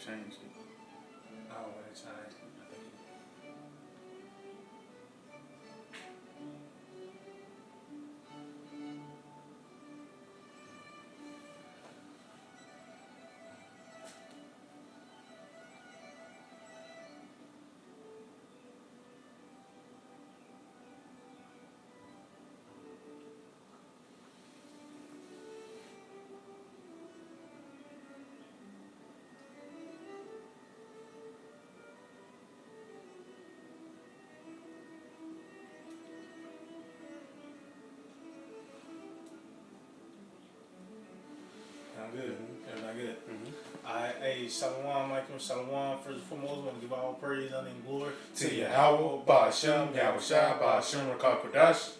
changed it. Oh, when it changed, I think. Sound good. Everything good. Alright, hey, Shalom, Michael, Shalom. First and foremost, I want to give all praise, honor, and glory to Yahweh, Ba'ashem, Yahushua, Ba'ashem, Rakal Kodash.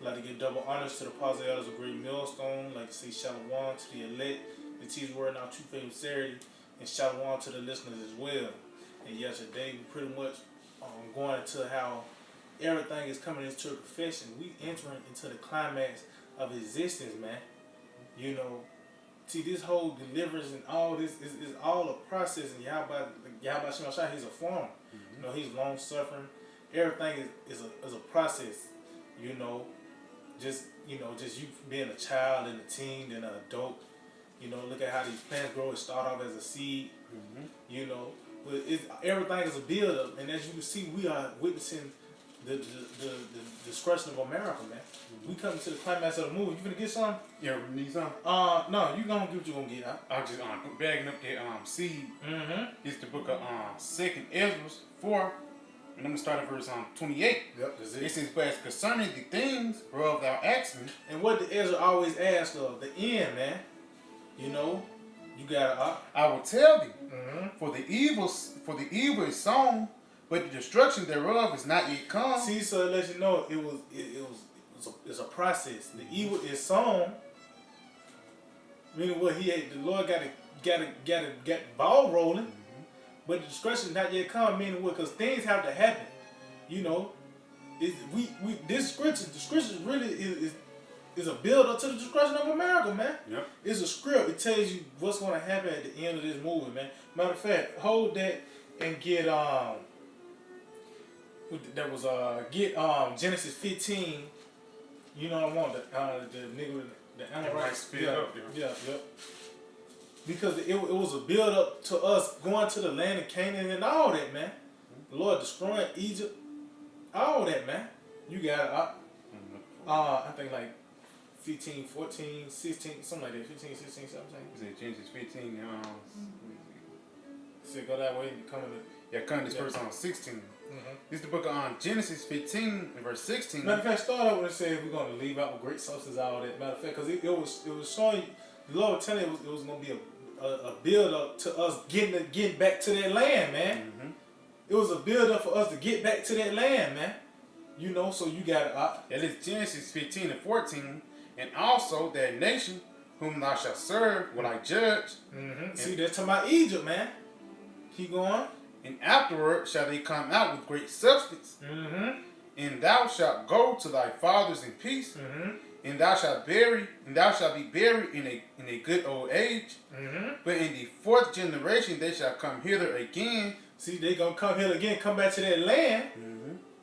I'd like to give double honors to the positive elders of Great Millstone. I'd like to say Shalom to the elect, the teach word in our true faith and sincerity, and Shalom to the listeners as well. And yesterday, we pretty much going into how everything is coming into a perfection. We entering into the climax of existence, man. You know, see, this whole deliverance and all this is all a process. And Yahweh Shemashah, he's a farmer. You know, he's long suffering. Everything is a process. You know, just you being a child and a teen and an adult. You know, look at how these plants grow. It start off as a seed. You know, but everything is a build up. And as you can see, we are witnessing the destruction of America, man. We coming to the climax of the movie. You finna get some? Yeah, we need some. No, you gonna get what you gonna get, huh? I was just bagging up that seed. It's the book of 2nd Ezra 4, and I'm gonna start at verse 28. Yep, that's it. It says, "But as concerning the things whereof thou asked me." And what did Ezra always ask of? The end, man. You know, you gotta. I will tell thee, for the evil is sown, but the destruction thereof is not yet come. See, so it lets you know it's a process. The evil is sown. Meaning what the Lord got to get the ball rolling, but the destruction is not yet come. Meaning what? Because things have to happen. You know, the scripture really is a build up to the destruction of America, man. Yep. It's a script. It tells you what's going to happen at the end of this movie, man. Matter of fact, hold that and get Genesis 15. You know I want the nigga with the Amorites. Yeah. Because it was a build up to us going to the land of Canaan and all that, man. The Lord destroying Egypt, all that, man. You got I think like 15, 14, 16, something like that. 15, 16, 17. Is it Genesis 15? So go that way and come in. Yeah, come this verse 16. This is the book of Genesis 15 and verse 16. Matter of fact, start out when it said we're going to leave out with great substance, all that. Matter of fact, because it was showing you, the Lord was telling you it was going to be a build up to us getting back to that land, man. It was a build up for us to get back to that land, man. You know, so you got that is Genesis 15 and 14, and also that nation whom thou shalt serve will I judge. See, that's talking about Egypt, man. Keep going. And afterward shall they come out with great substance. And thou shalt go to thy fathers in peace. And thou shalt be buried in a good old age. But in the 4th generation they shall come hither again. See, they gonna come here again, come back to that land.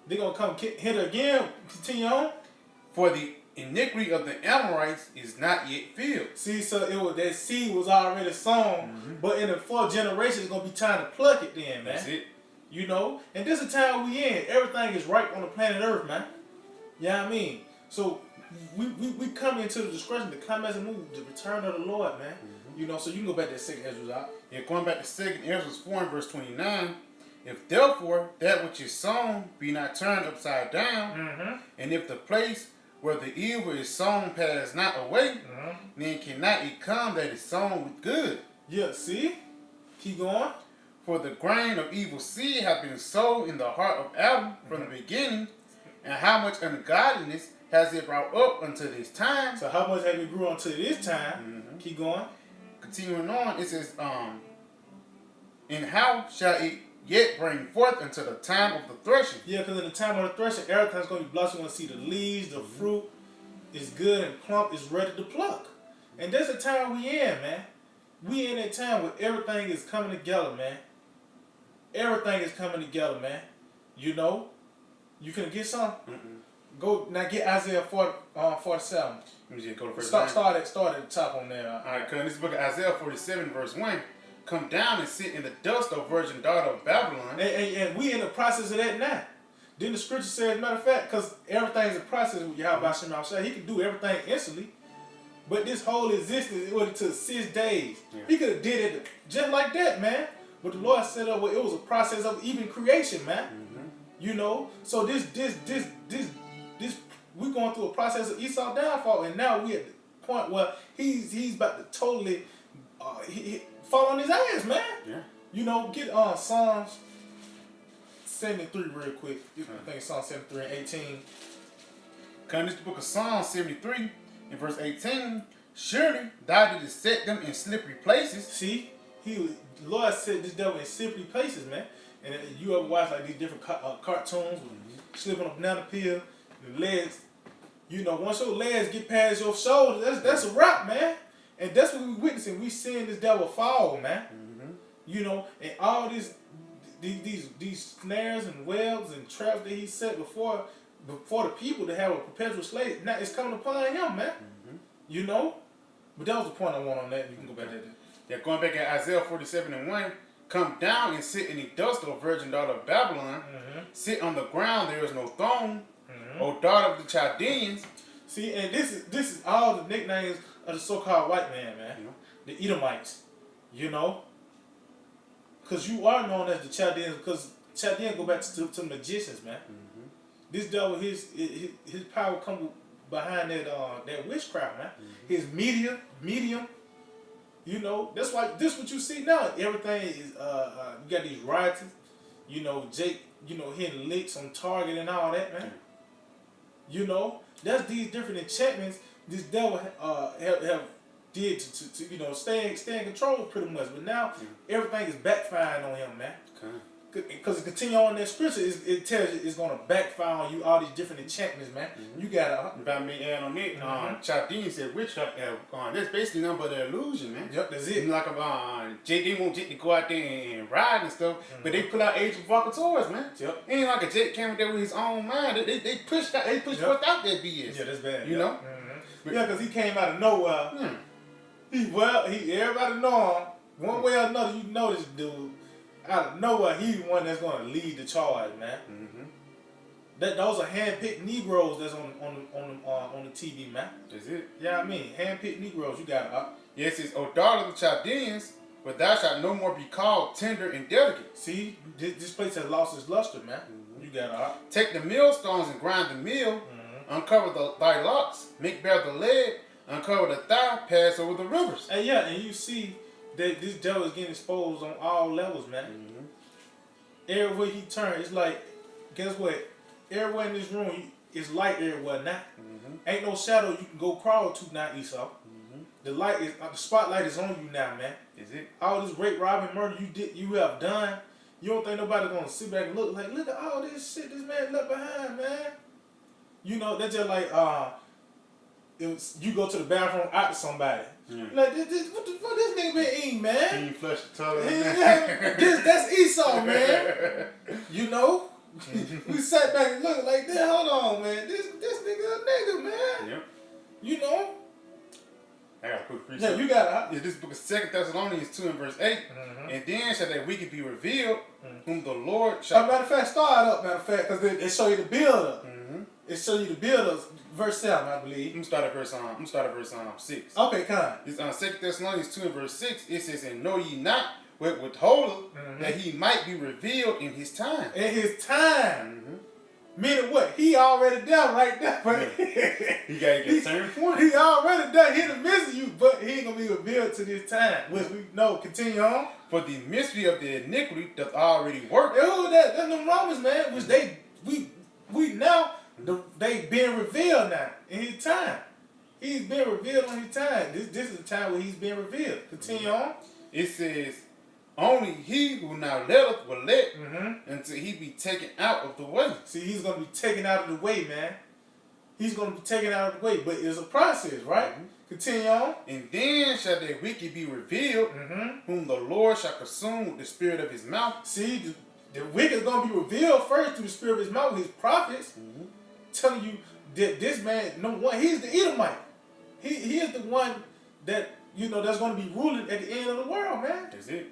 They gonna come hither again. Continue on. For the iniquity of the Amorites is not yet filled. See, so that seed was already sown, but in the 4th generation, it's gonna be time to pluck it. Then, man. That's it. You know, and this is the time we in. Everything is right on the planet Earth, man. You know what I mean? So we come into the destruction, the climax of the movie, the return of the Lord, man. You know, so you can go back to 2nd Ezra out. Yeah, going back to 2nd Ezra 4 and verse 29. If therefore that which is sown be not turned upside down, and if the place where the evil is sown pass not away, then cannot it come that is sown with good. Yeah, see? Keep going. For the grain of evil seed hath been sowed in the heart of Adam from the beginning, and how much ungodliness has it brought up unto this time. So how much have it grew unto this time? Keep going. Continuing on, it says, and how shall it yet bring forth until the time of the threshing? Yeah, because in the time of the threshing, everything's going to be blossoming. You're going to see the leaves, the fruit is good and plump, is ready to pluck. And that's the time we in, man. we in a time where everything is coming together, man. Everything is coming together, man. You know, you can get some. Go now. Get Isaiah 47. Let me just go to verse Start at the top on there. All right, cuz this book of Isaiah 47, verse 1. Come down and sit in the dust, O virgin daughter of Babylon. And we in the process of that now. Then the scripture says, matter of fact, because everything's a process with Yahweh Shem Yahushua, he could do everything instantly. But this whole existence, it would have took 6 days. Yeah. He could have did it just like that, man. But the Lord set up, it was a process of even creation, man. You know? So this, we're going through a process of Esau downfall, and now we at the point where he's about to totally fall on his ass, man. Yeah. You know, get Psalms 73 real quick. I think it's Psalm 73 and 18. Come this the book of Psalm 73 in verse 18. Surely thou didst set them in slippery places. See, the Lord set this devil in slippery places, man. And you ever watch like these different cartoons with slipping up banana peel, the legs. You know, once your legs get past your shoulders, that's a wrap, man. And that's what we witnessing. We seeing this devil fall, man. You know, and all these snares and webs and traps that he set before the people to have a perpetual slave. Now it's coming upon him, man. You know? But that was the point I want on that. You can go back there. Yeah, going back at Isaiah 47 and 1. Come down and sit in the dust, O virgin daughter of Babylon. Sit on the ground, there is no throne. O daughter of the Chaldeans. See, and this is all the nicknames of the so-called white man, man. The Edomites. You know? Because you are known as the Chaldeans, because Chaldeans go back to magicians, man. This devil, his power comes behind that witchcraft, man. His medium. You know, that's why this what you see now. Everything is you got these rioters, you know, Jake, you know, hitting licks on target and all that, man. You know, that's these different enchantments this devil have did to you know stay in control pretty much. But now everything is backfiring on him, man. Because it continue on that scripture, it tells you it's going to backfire on you, all these different enchantments, man. You got to... About me add on it, Chaldean said witchcraft, that's basically nothing but an illusion, man. Yep, that's it. Like, Jake, they want Jake to go out there and ride and stuff, but they pull out Age of Vacatores, man. Yep. Ain't like a Jake came there with his own mind. They pushed out that BS. Yeah, that's bad. You know? Yeah, because he came out of nowhere. Everybody know him. One way or another, you know this dude. Out of nowhere, he's the one that's gonna lead the charge, man. Those are hand-picked Negroes that's on the TV, man. That's it. Yeah, I mean, hand-picked Negroes. You got it. Yes, it's O daughter of the Chaldeans, but thou shalt no more be called tender and delicate. See, this place has lost its luster, man. You got it. Take the millstones and grind the mill. Uncover thy locks, make bare the leg, uncover the thigh, pass over the rivers. And yeah, and you see that this devil is getting exposed on all levels, man. Everywhere he turns, it's like, guess what? Everywhere in this room, it's light everywhere now. Ain't no shadow you can go crawl to now, Esau. The light is, the spotlight is on you now, man. Is it? All this rape, robbing, murder you have done. You don't think nobody gonna sit back and look at all this shit this man left behind, man. You know, that's just like you go to the bathroom after somebody. Like, what the fuck this nigga been eating, man? You flush the toilet. That's Esau, man. You know? We sat back and looked like that. Hold on, man. This nigga a nigga, man. Yep. You know? I got a quick preach. Yeah, you got it. This book of 2 Thessalonians 2 and verse 8. And then shall that wicked be revealed, whom the Lord shall... Matter of fact, start up, because it show you the build-up. It show you the build-up. Verse 7, I believe. I'm start at verse 6. Okay, kind. It's 2 Thessalonians 2 and verse 6. It says, and know ye not what withholdeth, that he might be revealed in his time. In his time. Meaning what? He already there right there. But he got to get a certain point. He already there. He done missing you, but he ain't going to be revealed to this time. Which we know. Continue on. For the mystery of the iniquity doth already work. That's them Romans, man. Which we now... They being revealed now in his time. He's been revealed on his time. This is the time where he's being revealed. Continue on. It says, only he who now letteth will let until he be taken out of the way. See, he's going to be taken out of the way, man. He's going to be taken out of the way. But it's a process, right? Continue on. And then shall the wicked be revealed, whom the Lord shall consume with the spirit of his mouth. See, the wicked is going to be revealed first through the spirit of his mouth, his prophets, telling you that this man, number one, he's the Edomite. He is the one that, that's going to be ruling at the end of the world, man. That's it.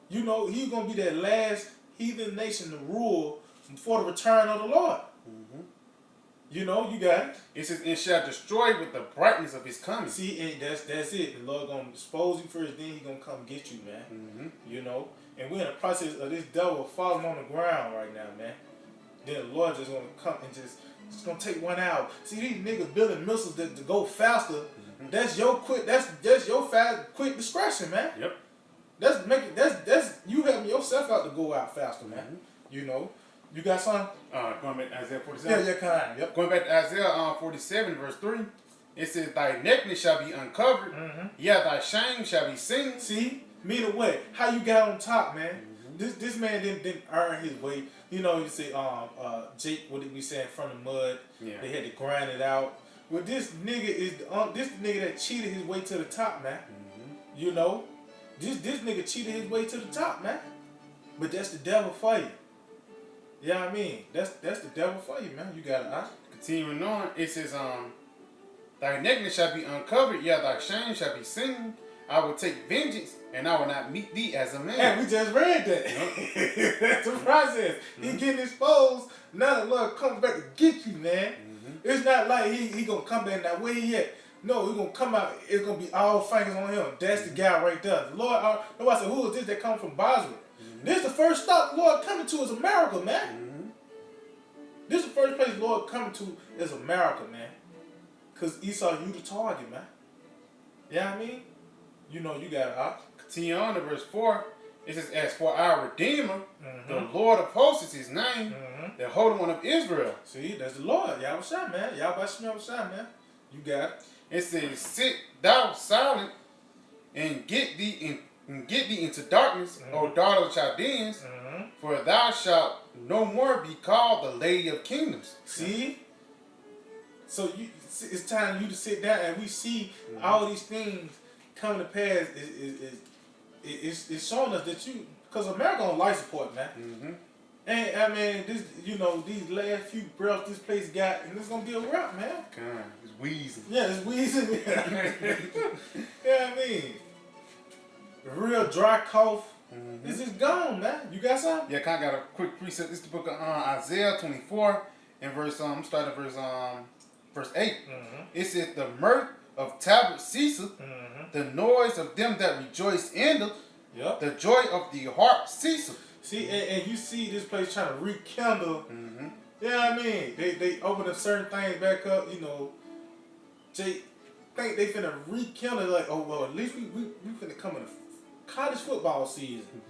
He's going to be that last heathen nation to rule before the return of the Lord. You got it. It says, and shall destroy with the brightness of his coming. See, and that's it. The Lord gonna expose you first, then he gonna come get you, man. And we're in the process of this devil falling on the ground right now, man. Then the Lord just gonna come and just gonna take one out. See, these niggas building missiles to go faster. That's your quick quick discretion, man. Yep. That's you helping yourself out to go out faster, man. You got something? Going back to Isaiah 47. Yeah, kind of. Yep. Going back to Isaiah 47, verse 3, it says, thy nakedness shall be uncovered, yeah, thy shame shall be seen. See? Meaning what? How you got on top, man? This man didn't earn his way. You say, Jake, what did we say, from the mud? Yeah. They had to grind it out. Well, this nigga is this nigga that cheated his way to the top, man. This nigga cheated his way to the top, man. But that's the devil for you. Yeah, I mean, that's the devil for you, man. You got it. Continuing on, it says, thy nakedness shall be uncovered, yeah, thy shame shall be seen. I will take vengeance, and I will not meet thee as a man. And we just read that. That's the process. He getting exposed. Now the Lord comes back to get you, man. It's not like he gonna come back now. Where he at? No, he gonna come out. It's gonna be all fingers on him. That's the guy right there. The Lord. Nobody said, who is this that come from Bosworth? This is the first stop the Lord coming to is America, man. This is the first place the Lord coming to is America, man. Because Esau, you the target, man. Yeah, I mean? You got it. Continue on to verse 4. It says, as for our Redeemer, the Lord of hosts is his name, the Holy One of Israel. See, that's the Lord. Y'all was shot, man. Y'all about to shot, man. You got it. It says, sit thou silent and get thee into darkness, O daughter of Chaldeans, for thou shalt no more be called the Lady of Kingdoms. See? So it's time for you to sit down and we see all these things coming to pass. It's showing us that because America on life support, man. And I mean, this, these last few breaths this place got, and it's gonna be a wrap, man. God, it's wheezing. Yeah, it's wheezing. Yeah, I mean, the real dry cough. This is gone, man. You got something? Yeah, kind of got a quick precept. This is the book of Isaiah 24, and verse I'm starting verse 8. It says, the mirth of tabrets ceaseth, the noise of them that rejoice endeth, the joy of the harp ceaseth. See, and you see this place trying to rekindle. Yeah, I mean, they open up certain things back up. They think they finna rekindle. Like, oh well, at least we finna come in a college football season.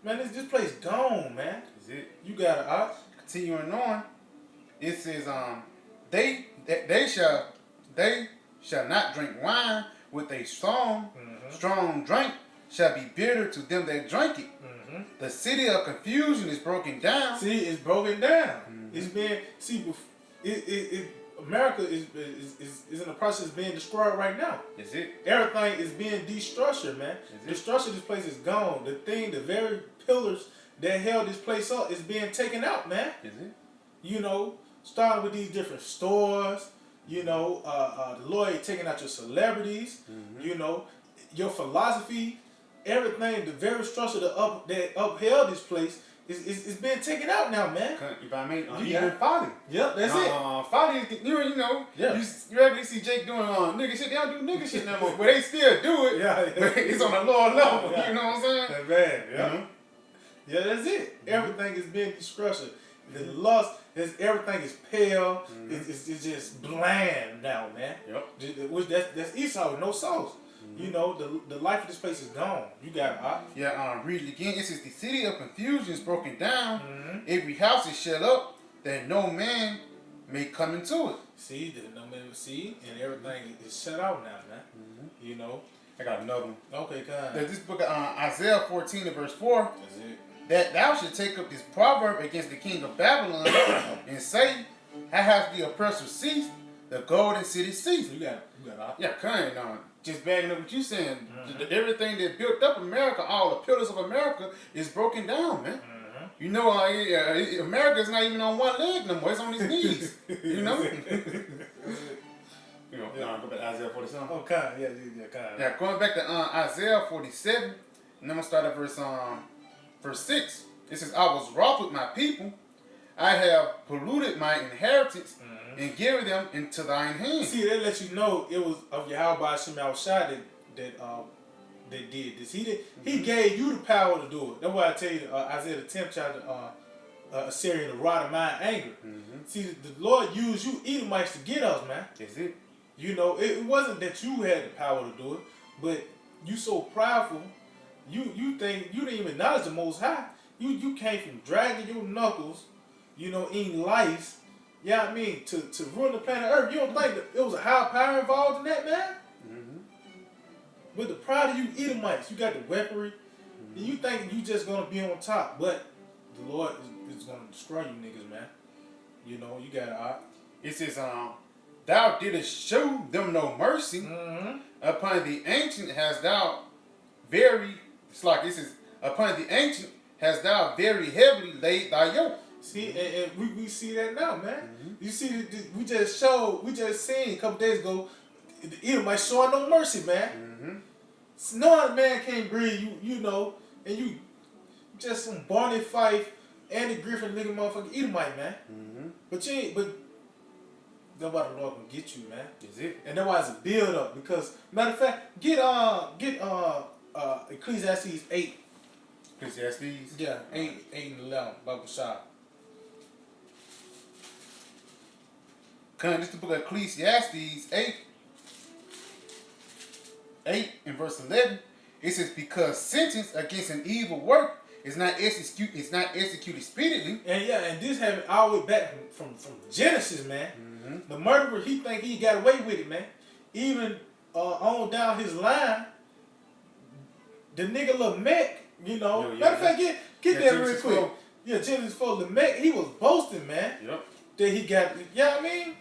Man, this place gone, man. Is it? You got it. Continuing on, it says, they shall not drink wine with a strong drink shall be bitter to them that drink it. The city of confusion is broken down. See, it's broken down. It's been America is in the process of being destroyed right now. Is it? Everything is being destructured, man. Destruction of this place is gone. The very pillars that held this place up is being taken out, man. Is it? Starting with these different stores. The Lord is taking out your celebrities. Your philosophy. Everything, the very structure that upheld this place is being taken out now, man. If I may, even Fadi. Yep, that's it. Fadi, you regularly see Jake doing nigga shit. They don't do nigga shit no more, but they still do it. Yeah. But it's on a lower level. Yeah. You know what I'm saying? That's bad. Yeah. Yeah, that's it. Everything is being destructured. The lust, everything is pale. It's just bland now, man. Yep. That's Esau, no sauce. The life of this place is gone. You got it. Yeah, read it again. It says, the city of confusion is broken down. Every house is shut up, that no man may come into it. See, that no man will see, and everything is shut out now, man. I got another one. Okay, kind. There's this book of Isaiah 14 and verse 4. That's it. That thou should take up this proverb against the king of Babylon and say, how has the oppressor ceased? the golden city ceased. You got Yeah, kind of. Just backing up what you saying. Everything that built up America, all the pillars of America, is broken down, man. You know, America's not even on one leg no more. It's on its knees. You know? You know, go back to Isaiah 47. Oh, kind. Yeah, kind. Yeah, going back to Isaiah 47, and I'm going to start at verse 6. It says, I was wroth with my people. I have polluted my inheritance and given them into thine hand. See, that lets you know it was of Yahweh Hashem Yahushua that did this. He gave you the power to do it. That's why I tell you, Isaiah the 10th chapter, Assyrian, the rod of mine anger. See, the Lord used you Edomites to get us, man. That's it. You know, it wasn't that you had the power to do it, but you so prideful, you think you didn't even acknowledge the Most High. You came from dragging your knuckles, you know, eating lice, you know what I mean, to ruin the planet Earth. You don't think that it was a higher power involved in that, man? With the pride of you Edomites, you got the weaponry, and you think you just gonna be on top, but the Lord is gonna destroy you niggas, man. You know, you got It says, thou didst show them no mercy. Upon the ancient hast thou upon the ancient hast thou very heavily laid thy yoke. See, and we see that now, man. You see, we just seen a couple days ago, the Edomites showing no mercy, man. Knowing a man can't breathe, you know, and you just some Barney Fife, Andy Griffin looking motherfucking Edomite, man. But nobody the Lord can get you, man. Is it? And that's why it's a build up, because matter of fact, get Ecclesiastes 8. Ecclesiastes? Yeah, 8 and 11, Bible shot. This is the book of Ecclesiastes 8 and verse 11. It says, because sentence against an evil work is not executed speedily. And this happened all the way back from Genesis, man. The murderer, he think he got away with it, man. Even on down his line, the nigga Lamech, you know. Matter of fact, get that real quick. 4. Yeah, Genesis 4, Lamech, he was boasting, man. That he got, you know what I mean?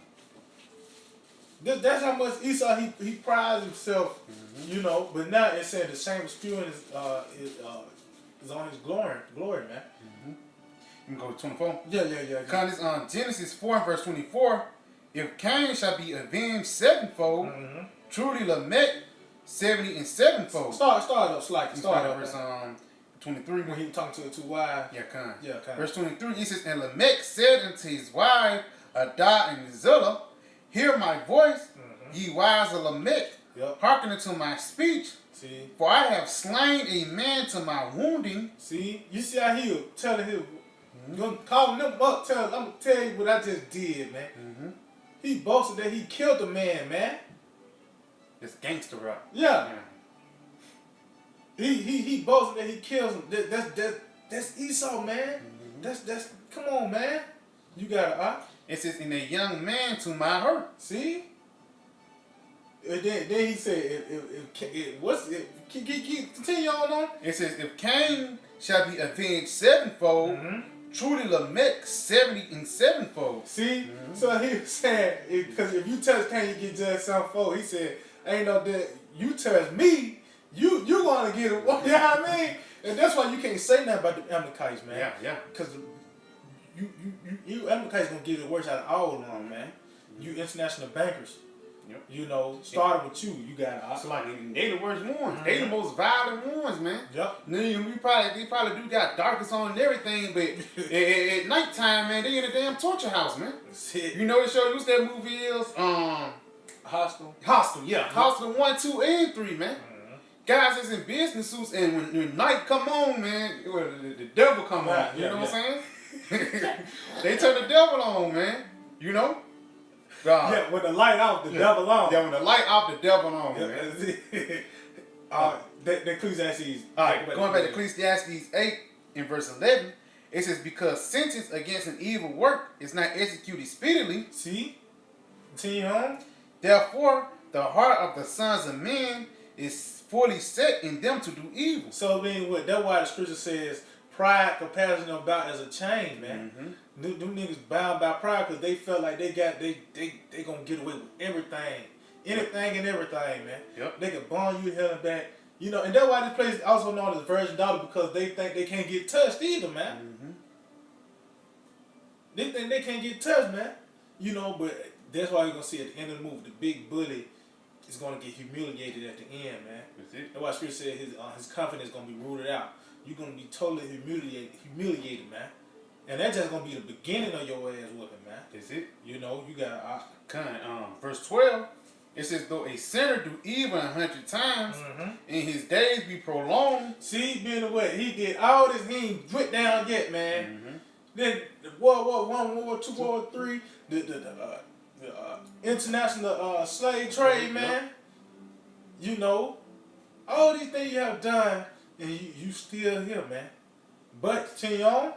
That's how much Esau he prides himself, you know. But now it's saying the same spewing is on his glory, man. You can go to 24. Yeah. This Genesis 4 and verse 24. If Cain shall be avenged sevenfold, truly Lamech 70 and sevenfold. Start up slightly. Start up verse 23. When he was talking to his wife. Yeah, Verse 23, he says, and Lamech said unto his wife, Adah and Zillah, hear my voice, ye wives of Lamech, hearken unto my speech. See? For I have slain a man to my wounding. See? You see how he was telling him, calling them up, I'm going to tell you what I just did, man. He boasted that he killed a man, man. It's gangster rock. Yeah. He boasted that he killed him. That's Esau, man. That's come on, man. You got it says, in a young man to my hurt. See? And then he said, continue on. It says, if Cain shall be avenged sevenfold, truly Lamech 70 and sevenfold. See? So he was saying, because if you touch Cain, you get judged sevenfold. He said, ain't no that you touch me, you gonna get it. You know what I mean? And that's why you can't say nothing about the Amalekites, man. Yeah. Because you Amalekites gonna get it worse out of all of them, man. You international bankers. You know, started with you. You got so like they the worst ones. They the most violent ones, man. They probably do got darkness on and everything, but at nighttime, man, they in a damn torture house, man. You know, it shows you what's that movie is? Hostel, yeah. Hostel 1, 2, and 3, man. Guys is in business suits, and when night come on, man, the devil come on. You know what I'm saying? They turn the devil on, man. You know? Yeah, with the light off, the devil on. Yeah, with the light off, the devil on, man. The Ecclesiastes. Alright, going back to Ecclesiastes 8 in verse 11, it says, because sentence against an evil work is not executed speedily. See? Continue on. Therefore, the heart of the sons of men is fully set in them to do evil. So, I mean, that's why the scripture says, pride, compassion about as a chain, man. Them niggas bound by pride because they felt like they gonna get away with everything, anything and everything, man. Yep. They can bond you hell and back, you know, and that's why this place is also known as Virgin Dollar because they think they can't get touched either, man. Mm-hmm. They think they can't get touched, man. You know, but that's why you're gonna see at the end of the movie, the big bully is gonna get humiliated at the end, man. That's it. That's why Spirit said his confidence is gonna be rooted out. You're gonna be totally humiliated, man. And that's just gonna be the beginning of your ass whooping, man. That's it. You know, you gotta verse 12, it says, though a sinner do evil 100 times, and his days be prolonged. See, being away, he did all this, he ain't went down yet, man. Then World War I, World War II, World War III, the international slave trade, man. You know, all these things you have done, and you still here, man. But continue on.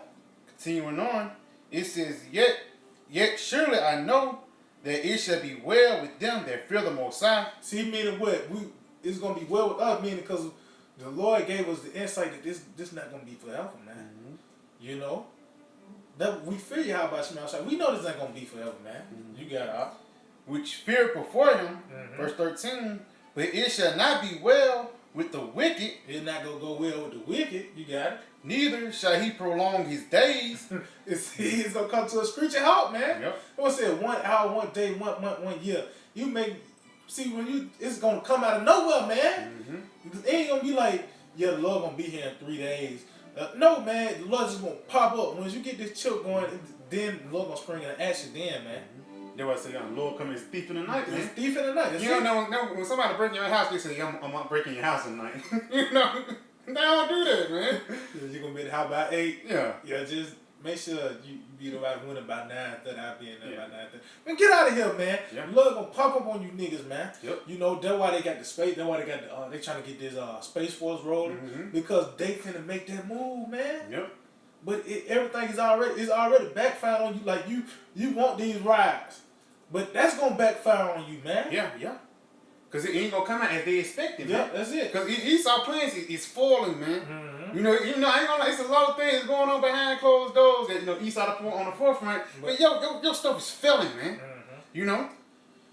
Continuing on, it says, yet surely I know that it shall be well with them that fear the Most High. See, meaning what? It's going to be well with us, meaning because the Lord gave us the insight that this not going to be forever, man. You know? That we fear you, how about you, we know this ain't going to be forever, man. You got it. Which fear before him, verse 13, but it shall not be well with the wicked. It's not going to go well with the wicked. You got it. Neither shall he prolong his days. He's going to come to a screeching halt, man. Yep. I want to say 1 hour, 1 day, 1 month, 1 year. You make, see, it's going to come out of nowhere, man. It ain't going to be like, yeah, the Lord going to be here in 3 days. No, man, the Lord just going to pop up. Once you get this chill going, then the Lord going to spring in action then, man. That's why I say, the Lord come as thief in the night, man. It's thief in the night. That's you don't know, when somebody break your house, they say, I'm not breaking your house tonight. You know? They don't do that, man. You're going to be at the house by 8. Yeah. Yeah, just make sure you be the right winner by 9:30. I'll be in there by 9:30. Man, get out of here, man. Yeah. Lord gonna pop up on you niggas, man. Yep. You know, that's why they got the space. That's why they got they trying to get this Space Force rolling because they finna make that move, man. Yep. But everything is already backfired on you. Like you want these rides, but that's gonna backfire on you, man. Yeah, yeah. Because it ain't going to come out as they expected, man. Yeah, that's it. Because Esau plans is falling, man. You know, I ain't gonna lie, it's a lot of things going on behind closed doors that, you know, Esau on the forefront. But your stuff is failing, man. You know?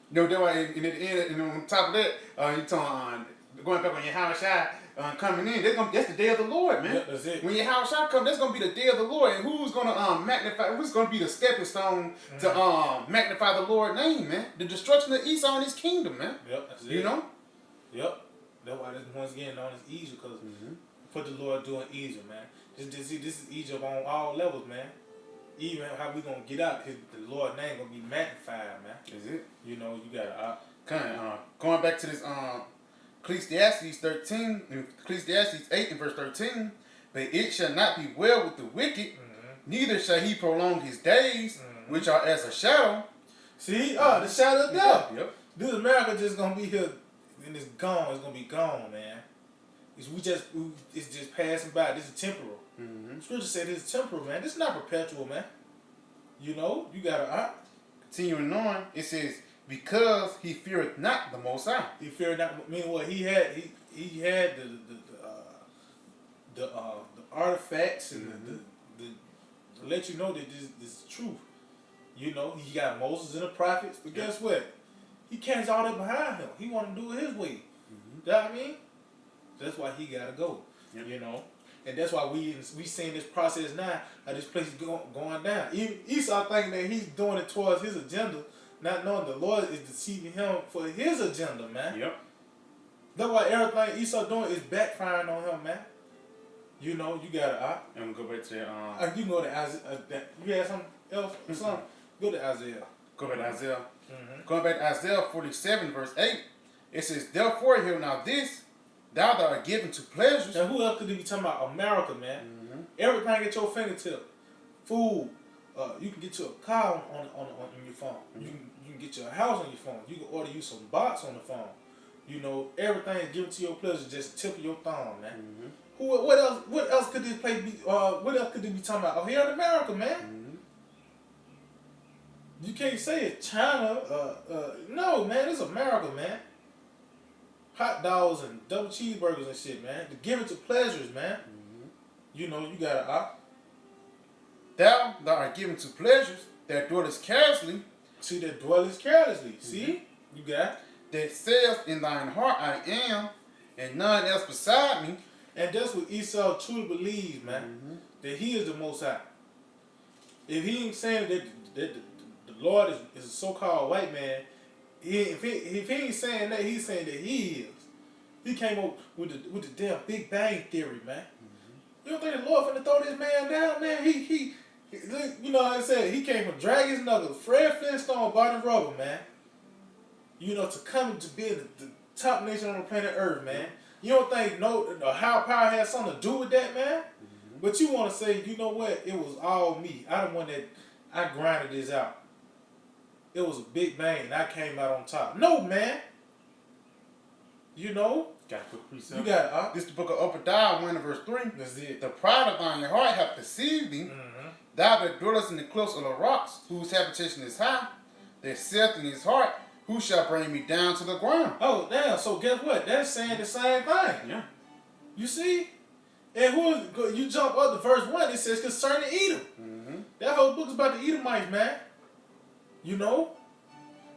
You know, that's why, and at the end, and on top of that, you talking going back on your house shot, coming in, that's the day of the Lord, man. Yeah, that's it. When your house shot come, that's gonna be the day of the Lord. And who's gonna magnify, who's gonna be the stepping stone to magnify the Lord's name, man? The destruction of Esau and his kingdom, man. Yep, that's it. You know? Yep. That's why this once again known as Egypt, because what the Lord doing Egypt, man. This is Egypt on all levels, man. Even how we gonna get out, the Lord's name gonna be magnified, man. Is it? You know, you gotta going back to this Ecclesiastes 13, Ecclesiastes 8 and verse 13, but it shall not be well with the wicked, neither shall he prolong his days, which are as a shadow. See, the shadow of death. Yep. This America just gonna be here and it's gone. It's gonna be gone, man. It's just passing by. This is temporal. Scripture said this is temporal, man. This is not perpetual, man. You know, you gotta Continuing on, it says, because he feareth not the Most High. he feared not. Meaning what he had the artifacts and the to let you know that this is truth. You know, he got Moses and the prophets, but guess what? He carries all that behind him. He want to do it his way. You know what I mean? That's why he gotta go. You know, and that's why we seeing this process now. How this place is going down. Even Esau thinking that he's doing it towards his agenda, not knowing the Lord is deceiving him for his agenda, man. Yep. That's why everything Esau doing is backfiring on him, man. You know, you gotta. And we'll go back to that. You can go to Isaiah. You had something else? Something? Go to Isaiah. Go back to Isaiah. Going back to Isaiah 47 verse 8, it says, therefore hear now this, thou that art given to pleasures. Now who else could they be talking about? America, man. Everything at your fingertip. Food. You can get you a car on your phone. You can get you a house on your phone. You can order you some bots on the phone. You know, everything is given to your pleasure, just tip of your thumb, man. What else could this place be? What else could they be talking about? Oh, here in America, man. You can't say it's China. No, man, it's America, man. Hot dogs and double cheeseburgers and shit, man. To give it to pleasures, man. You know, you gotta Thou art given to pleasures that dwellest carelessly. See, that dwellest carelessly. See? You got That says in thine heart, I am, and none else beside me. And that's what Esau truly believes, man. That he is the Most High. If he ain't saying that the Lord is a so-called white man, if he ain't saying that, he's saying that he is. He came up with the damn Big Bang Theory, man. You don't think the Lord finna throw this man down, man? He you know what I said? He came from Dragon's Knuckles, Fred Flintstone, Barney Rubber, man. You know, to come to be the top nation on the planet Earth, man. You don't think no higher power has something to do with that, man? But you want to say, you know what? It was all me. I the one that I grinded this out. It was a big bang, and I came out on top. No, man. You know. Got to put precept. You got This is the book of Obadiah 1 and verse 3. That's it. The pride of thine heart hath deceived thee. Thou that dwellest in the cliffs of the rocks, whose habitation is high, that saith in his heart, who shall bring me down to the ground? Oh, damn. So guess what? That's saying the same thing. Yeah. You see? And you jump up to verse 1, it says concerning Edom. That whole book is about the Edomites, man. You know?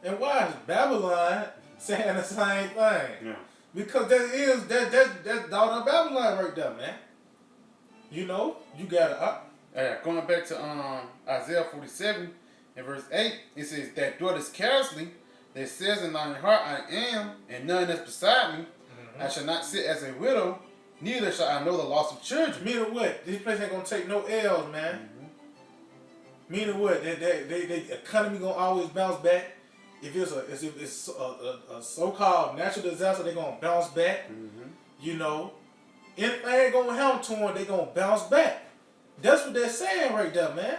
And why is Babylon saying the same thing? Yeah. Because that's daughter of Babylon right there, man. You know? You got Going back to Isaiah 47 and verse 8, it says, that dwellest carelessly, that says in thine heart, I am, and none else beside me. I shall not sit as a widow, neither shall I know the loss of children. Meaning what? This place ain't gonna take no L's, man. Meaning what? They economy gonna always bounce back. If it's a so-called natural disaster, they gonna bounce back. You know, anything gonna happen to them, they gonna bounce back. That's what they're saying right there, man.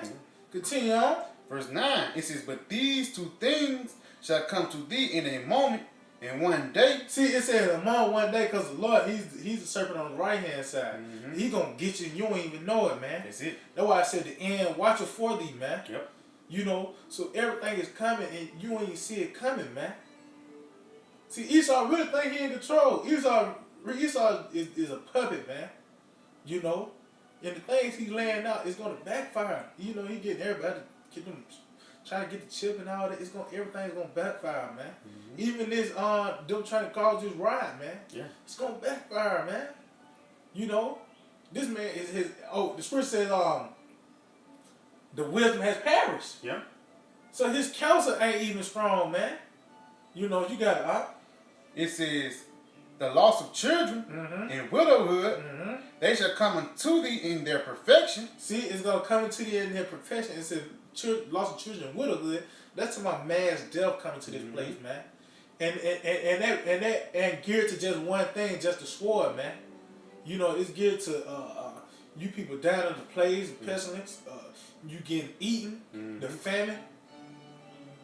Continue on. Verse 9, it says, but these two things shall come to thee in a moment, in one day. See, it says among one day, because the Lord, he's the serpent on the right-hand side. He gonna get you and you don't even know it, man. That's it. That's why I said the end, watch it for thee, man. Yep. You know, so everything is coming and you ain't even see it coming, man. See, Esau really think he in control. Esau is a puppet, man. You know, and the things he's laying out is gonna backfire. You know, he getting everybody to get them, trying to get the chip and all that. Everything's gonna backfire, man. Even this them trying to cause this riot, man. Yeah. It's gonna backfire, man. You know, this man is his. Oh, the scripture says the wisdom has perished. Yeah. So his counsel ain't even strong, man. You know, you got It says, the loss of children and widowhood, they shall come unto thee in their perfection. See, it's gonna come into thee in their perfection. It says loss of children and widowhood. That's about mass death coming to this place, man. And geared to just one thing, just the sword, man. You know, it's geared to you people down in the plagues, the pestilence, you getting eaten, the famine.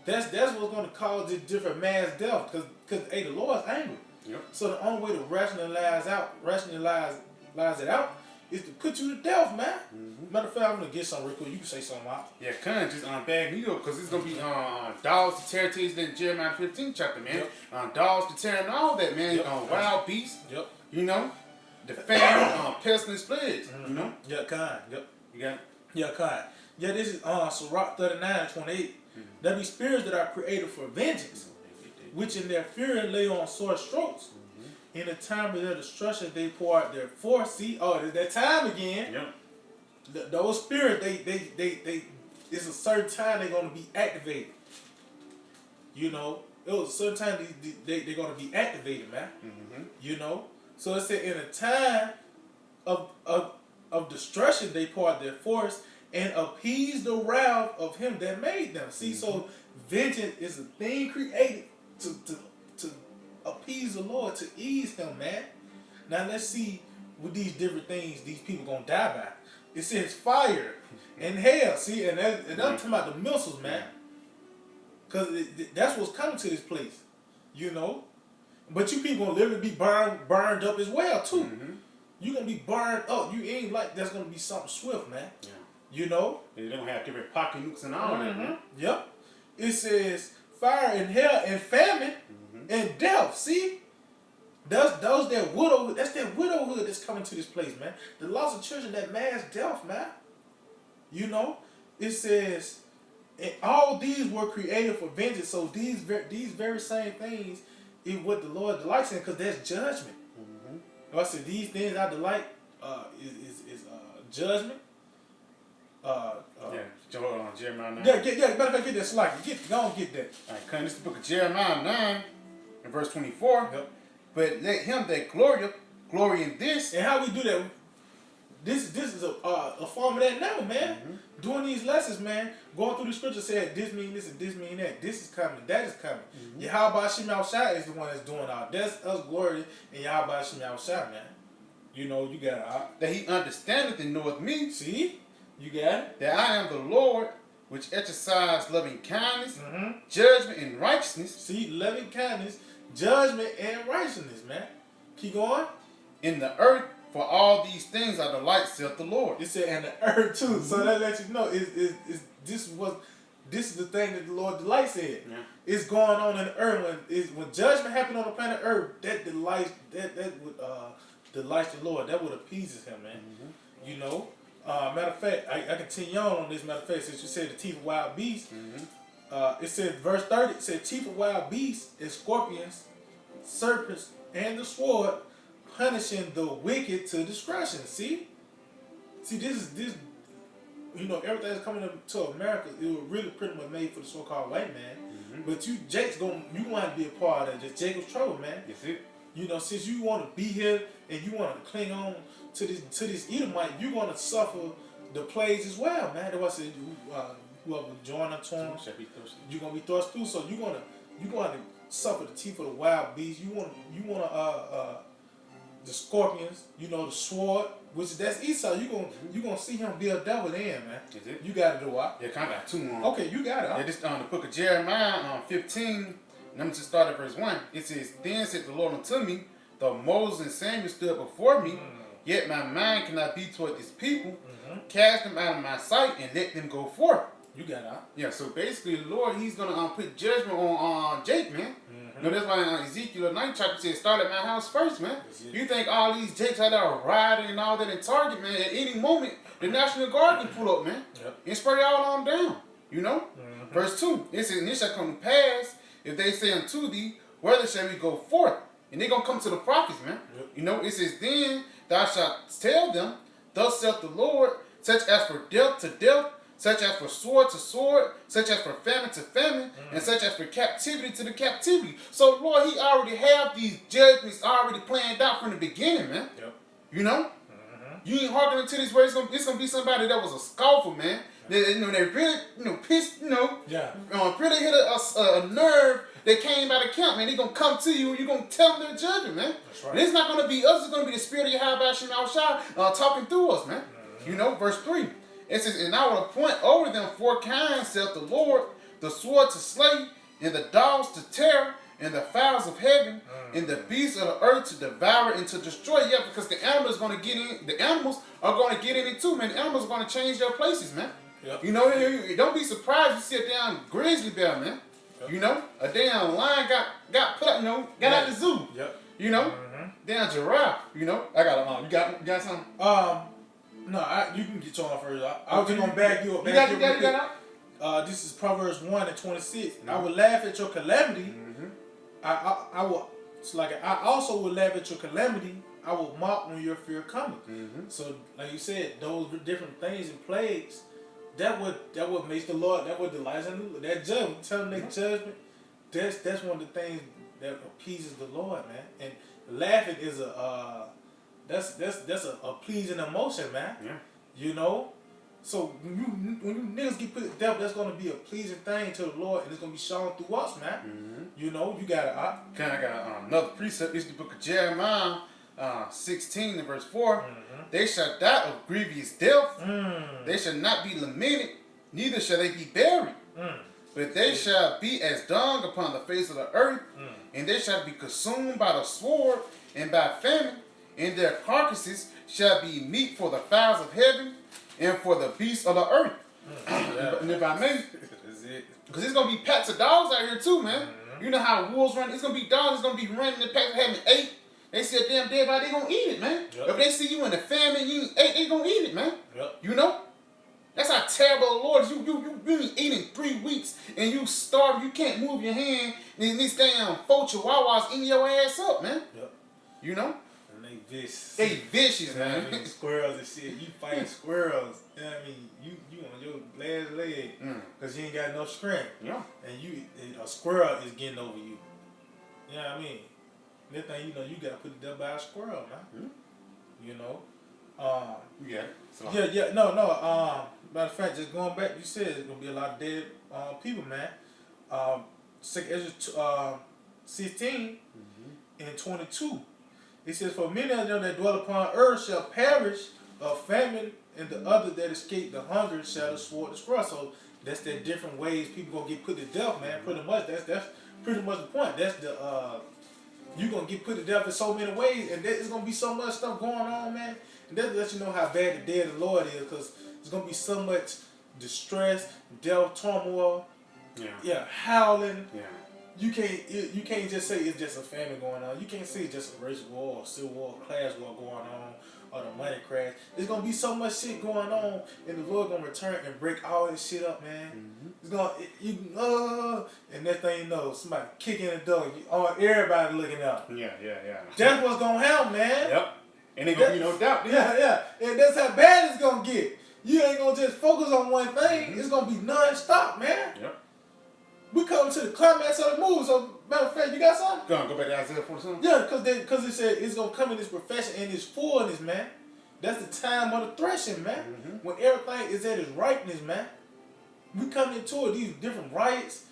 That's what's gonna cause this different mass death, because hey, the Lord's angry. Yep. So the only way to rationalize it out is to put you to death, man. Matter of fact, I'm gonna get something real quick. You can say something out. Yeah, kind of just bag me up, because it's gonna be dogs to territories in Jeremiah 15 chapter, man. Dogs to tear and all that, man. Wild beasts. Yep. You know, the famine, pestilence, plagues. You know. Yeah, kind. Yep. You got it? Yeah, kind. Yeah, this is Sirach 39:28. There be spirits that are created for vengeance, which in their fury lay on sore strokes. In the time of their destruction, they pour out their force. See, it's that time again. Yep. Those spirits, they it's a certain time they're gonna be activated. You know, it was a certain time they're gonna be activated, man. You know, so it said in a time of destruction, they pour out their force and appease the wrath of him that made them. See, so vengeance is a thing created to appease the Lord, to ease him, man. Now let's see what these different things these people gonna die by. It says fire and hell. See, and I'm talking about the missiles, man. Cause that's what's coming to this place, you know. But you people gonna literally be burned up as well too. You gonna be burned up. You ain't like that's gonna be something swift, man. Yeah. You know. They don't have different pocket nukes and all that, man. Yep. It says fire and hell and famine and death. See, that's that widowhood. That's that widowhood that's coming to this place, man. The loss of children, that mass death, man. You know. it says, and all these were created for vengeance. So these very same things is what the Lord delights in, because that's judgment. I said these things I delight is judgment. Jeremiah 9. Yeah. Matter of fact, get that slide. Go on, get that. All right, this is the book of Jeremiah 9 and verse 24. Yep. But let him that glory in this. And how we do that? This is a form of that now, man. Doing these lessons, man. Going through the scripture, saying this mean this and this mean that. This is coming. That is coming. Yahweh Shem Yahushua is the one that's doing all. That's us glory in Yahweh Shem Yahushua, man. You know, you got it. That he understandeth and knoweth me. See? You got it? That I am the Lord, which exercise loving kindness, judgment, and righteousness. See, loving kindness, judgment, and righteousness, man. Keep going. In the earth, for all these things I delight, saith the Lord. It said, and the earth too. So that lets you know, this is the thing that the Lord delights in. Yeah. It's going on in the earth. When judgment happened on the planet Earth, that delights the Lord. That would appeases him, man. You know. Matter of fact, I continue on this. Matter of fact, since you said the teeth of wild beasts, it said verse 30. It said teeth of wild beasts and scorpions, serpents, and the sword, punishing the wicked to destruction. See, this. You know, everything that's coming to America, it was really pretty much made for the so-called white man. But you want to be a part of this Jacob's trouble, man. That's it. You know, since you want to be here and you want to cling on to this Edomite, you want to suffer the plagues as well, man. That's why I said whoever join unto him, you're gonna be thrust through. So you're gonna suffer the teeth of the wild beasts. You want the scorpions. You know, the sword, which that's Esau. You gonna see him be a devil then, man. Is it? You got to do what? Yeah, kind of got two more. Okay, you got it. Yeah, this the book of Jeremiah 15. And I'm just start at verse 1. It says, Then said the Lord unto me, though Moses and Samuel stood before me, yet my mind cannot be toward this people. Cast them out of my sight and let them go forth. You got it. Yeah, so basically the Lord, he's going to put judgment on Jake, man. You know, that's why Ezekiel 9 chapter says, start at my house first, man. You think all these Jakes out there riding and all that in Target, man, at any moment, the National Guard can pull up, man. And spray all on them down. You know? Verse 2, it says, And it shall come to pass, if they say unto thee, Whether shall we go forth? And they're going to come to the prophets, man. You know, it says, Then thou shalt tell them, Thus saith the Lord, such as for death to death, such as for sword to sword, such as for famine to famine, and such as for captivity to the captivity. So, Lord, he already have these judgments already planned out from the beginning, man. You know? You ain't hearkening to this word. It's gonna be somebody that was a scoffer, man. They really, pissed, really hit a nerve that came out of camp, man. They gonna come to you and you're gonna tell them their judgment, man. That's right. And it's not gonna be us, it's gonna be the spirit of Yahweh Shem Yahushua talking through us, man. You know, verse 3. It says, And I will appoint over them 4 kinds, saith the Lord, the sword to slay, and the dogs to tear, and the fowls of heaven, and the beasts of the earth to devour and to destroy. Yeah, because the animals are going to get in. The animals are going to get in it too, man. The animals are going to change their places, man. You know, don't be surprised you see a damn grizzly bear, man. You know, a damn lion got put, got out the zoo. You know, damn giraffe. You know, I got you got something. No, you can get your on first. I was just gonna back you up. You got out? This is Proverbs 1 and 26. I will laugh at your calamity. I will. It's like I also will laugh at your calamity. I will mock when your fear cometh. So, like you said, those different things and plagues. That what makes the Lord. That what delights in that judgment. Telling that judgment. That's one of the things that appeases the Lord, man. And laughing is that's a pleasing emotion, man. You know? So when you niggas get put to death, that's gonna be a pleasing thing to the Lord, and it's gonna be shown through us, man. You know, you got it. I got another precept. It's the book of Jeremiah 16 and verse 4. They shall die of grievous death. They shall not be lamented, neither shall they be buried. But they shall be as dung upon the face of the earth, and they shall be consumed by the sword and by famine. And their carcasses shall be meat for the fowls of heaven and for the beasts of the earth. And if I may, because there's going to be packs of dogs out here too, man. You know how wolves run. It's going to be dogs. It's going to be running in packs having 8. They see a damn dead body, they going to eat it, man. If they see you in the famine, you ain't ate, they going to eat it, man. You know? That's how terrible the Lord is. You been eating 3 weeks and you starve. You can't move your hand. And these damn 4 chihuahuas eating your ass up, man. Yep. You know? And they vicious. They vicious, You know man. what I mean? Squirrels and shit. You fight squirrels. You know what I mean? You on your last leg because you ain't got no strength. Yeah. And a squirrel is getting over you. You know what I mean? Next thing you know, you got to put it down by a squirrel, man. You know? Yeah. So. Yeah. No. Matter of fact, just going back, you said there's gonna be a lot of dead people, man. 16 and 22. It says, "For many of them that dwell upon earth shall perish of famine, and the other that escape the hunger shall the sword destroy." So that's the different ways people gonna get put to death, man. Pretty much. That's pretty much the point. That's the you gonna get put to death in so many ways, and there's gonna be so much stuff going on, man. And that lets you know how bad the day of the Lord is, because there's gonna be so much distress, death, turmoil, howling. Yeah. You can't just say it's just a famine going on. You can't say it's just a race war, or civil war, class war going on, or the money crash. There's gonna be so much shit going on, and the Lord gonna return and break all this shit up, man. It's gonna and next thing you know, somebody kicking the door. Everybody looking up. Yeah. That's what's gonna happen, man. Yep. And ain't gonna be no doubt. Yeah. And that's how bad it's gonna get. You ain't gonna just focus on one thing. It's gonna be non-stop, man. Yep. We come to the climax of the movie. So, matter of fact, you got something? Go back to Isaiah 47. Yeah, because it said it's gonna come in this perfection and its fullness, man. That's the time of the threshing, man. When everything is at its ripeness, man. We come into it, these different riots.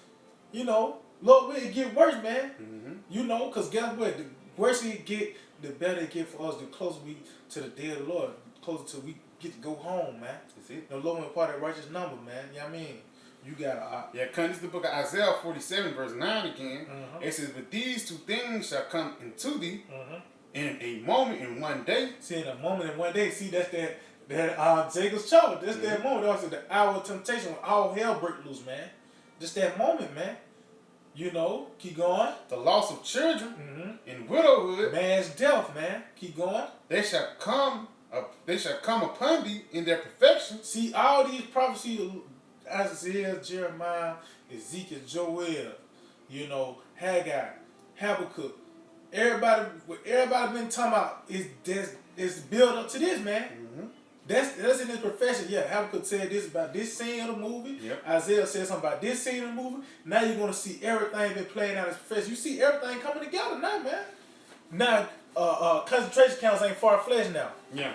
You know, Lord, will it get worse, man? You know, because guess what? The worse it get, the better it get for us. The closer we to the day of the Lord, the closer till we get to go home, man. That's it. The low and part of righteous number, man. You know what I mean? You got this is the book of Isaiah 47, verse 9 again. It says, "But these 2 things shall come into thee in a moment, in one day." See, in a moment, in one day. See, that's that Jacob's trouble. That's that moment. Also, the hour of temptation when all hell break loose, man. Just that moment, man. You know, keep going. The loss of children and widowhood, Man's death, man. Keep going. they shall come upon thee in their perfection. See, all these prophecies, Isaiah, Jeremiah, Ezekiel, Joel, you know, Haggai, Habakkuk, everybody been talking about is build up to this, man. That's in his profession. Yeah, Habakkuk said this about this scene of the movie. Yep. Isaiah said something about this scene of the movie. Now you're gonna see everything been playing out in his profession. You see everything coming together now, man. Now, concentration camps ain't far-fetched now. Yeah.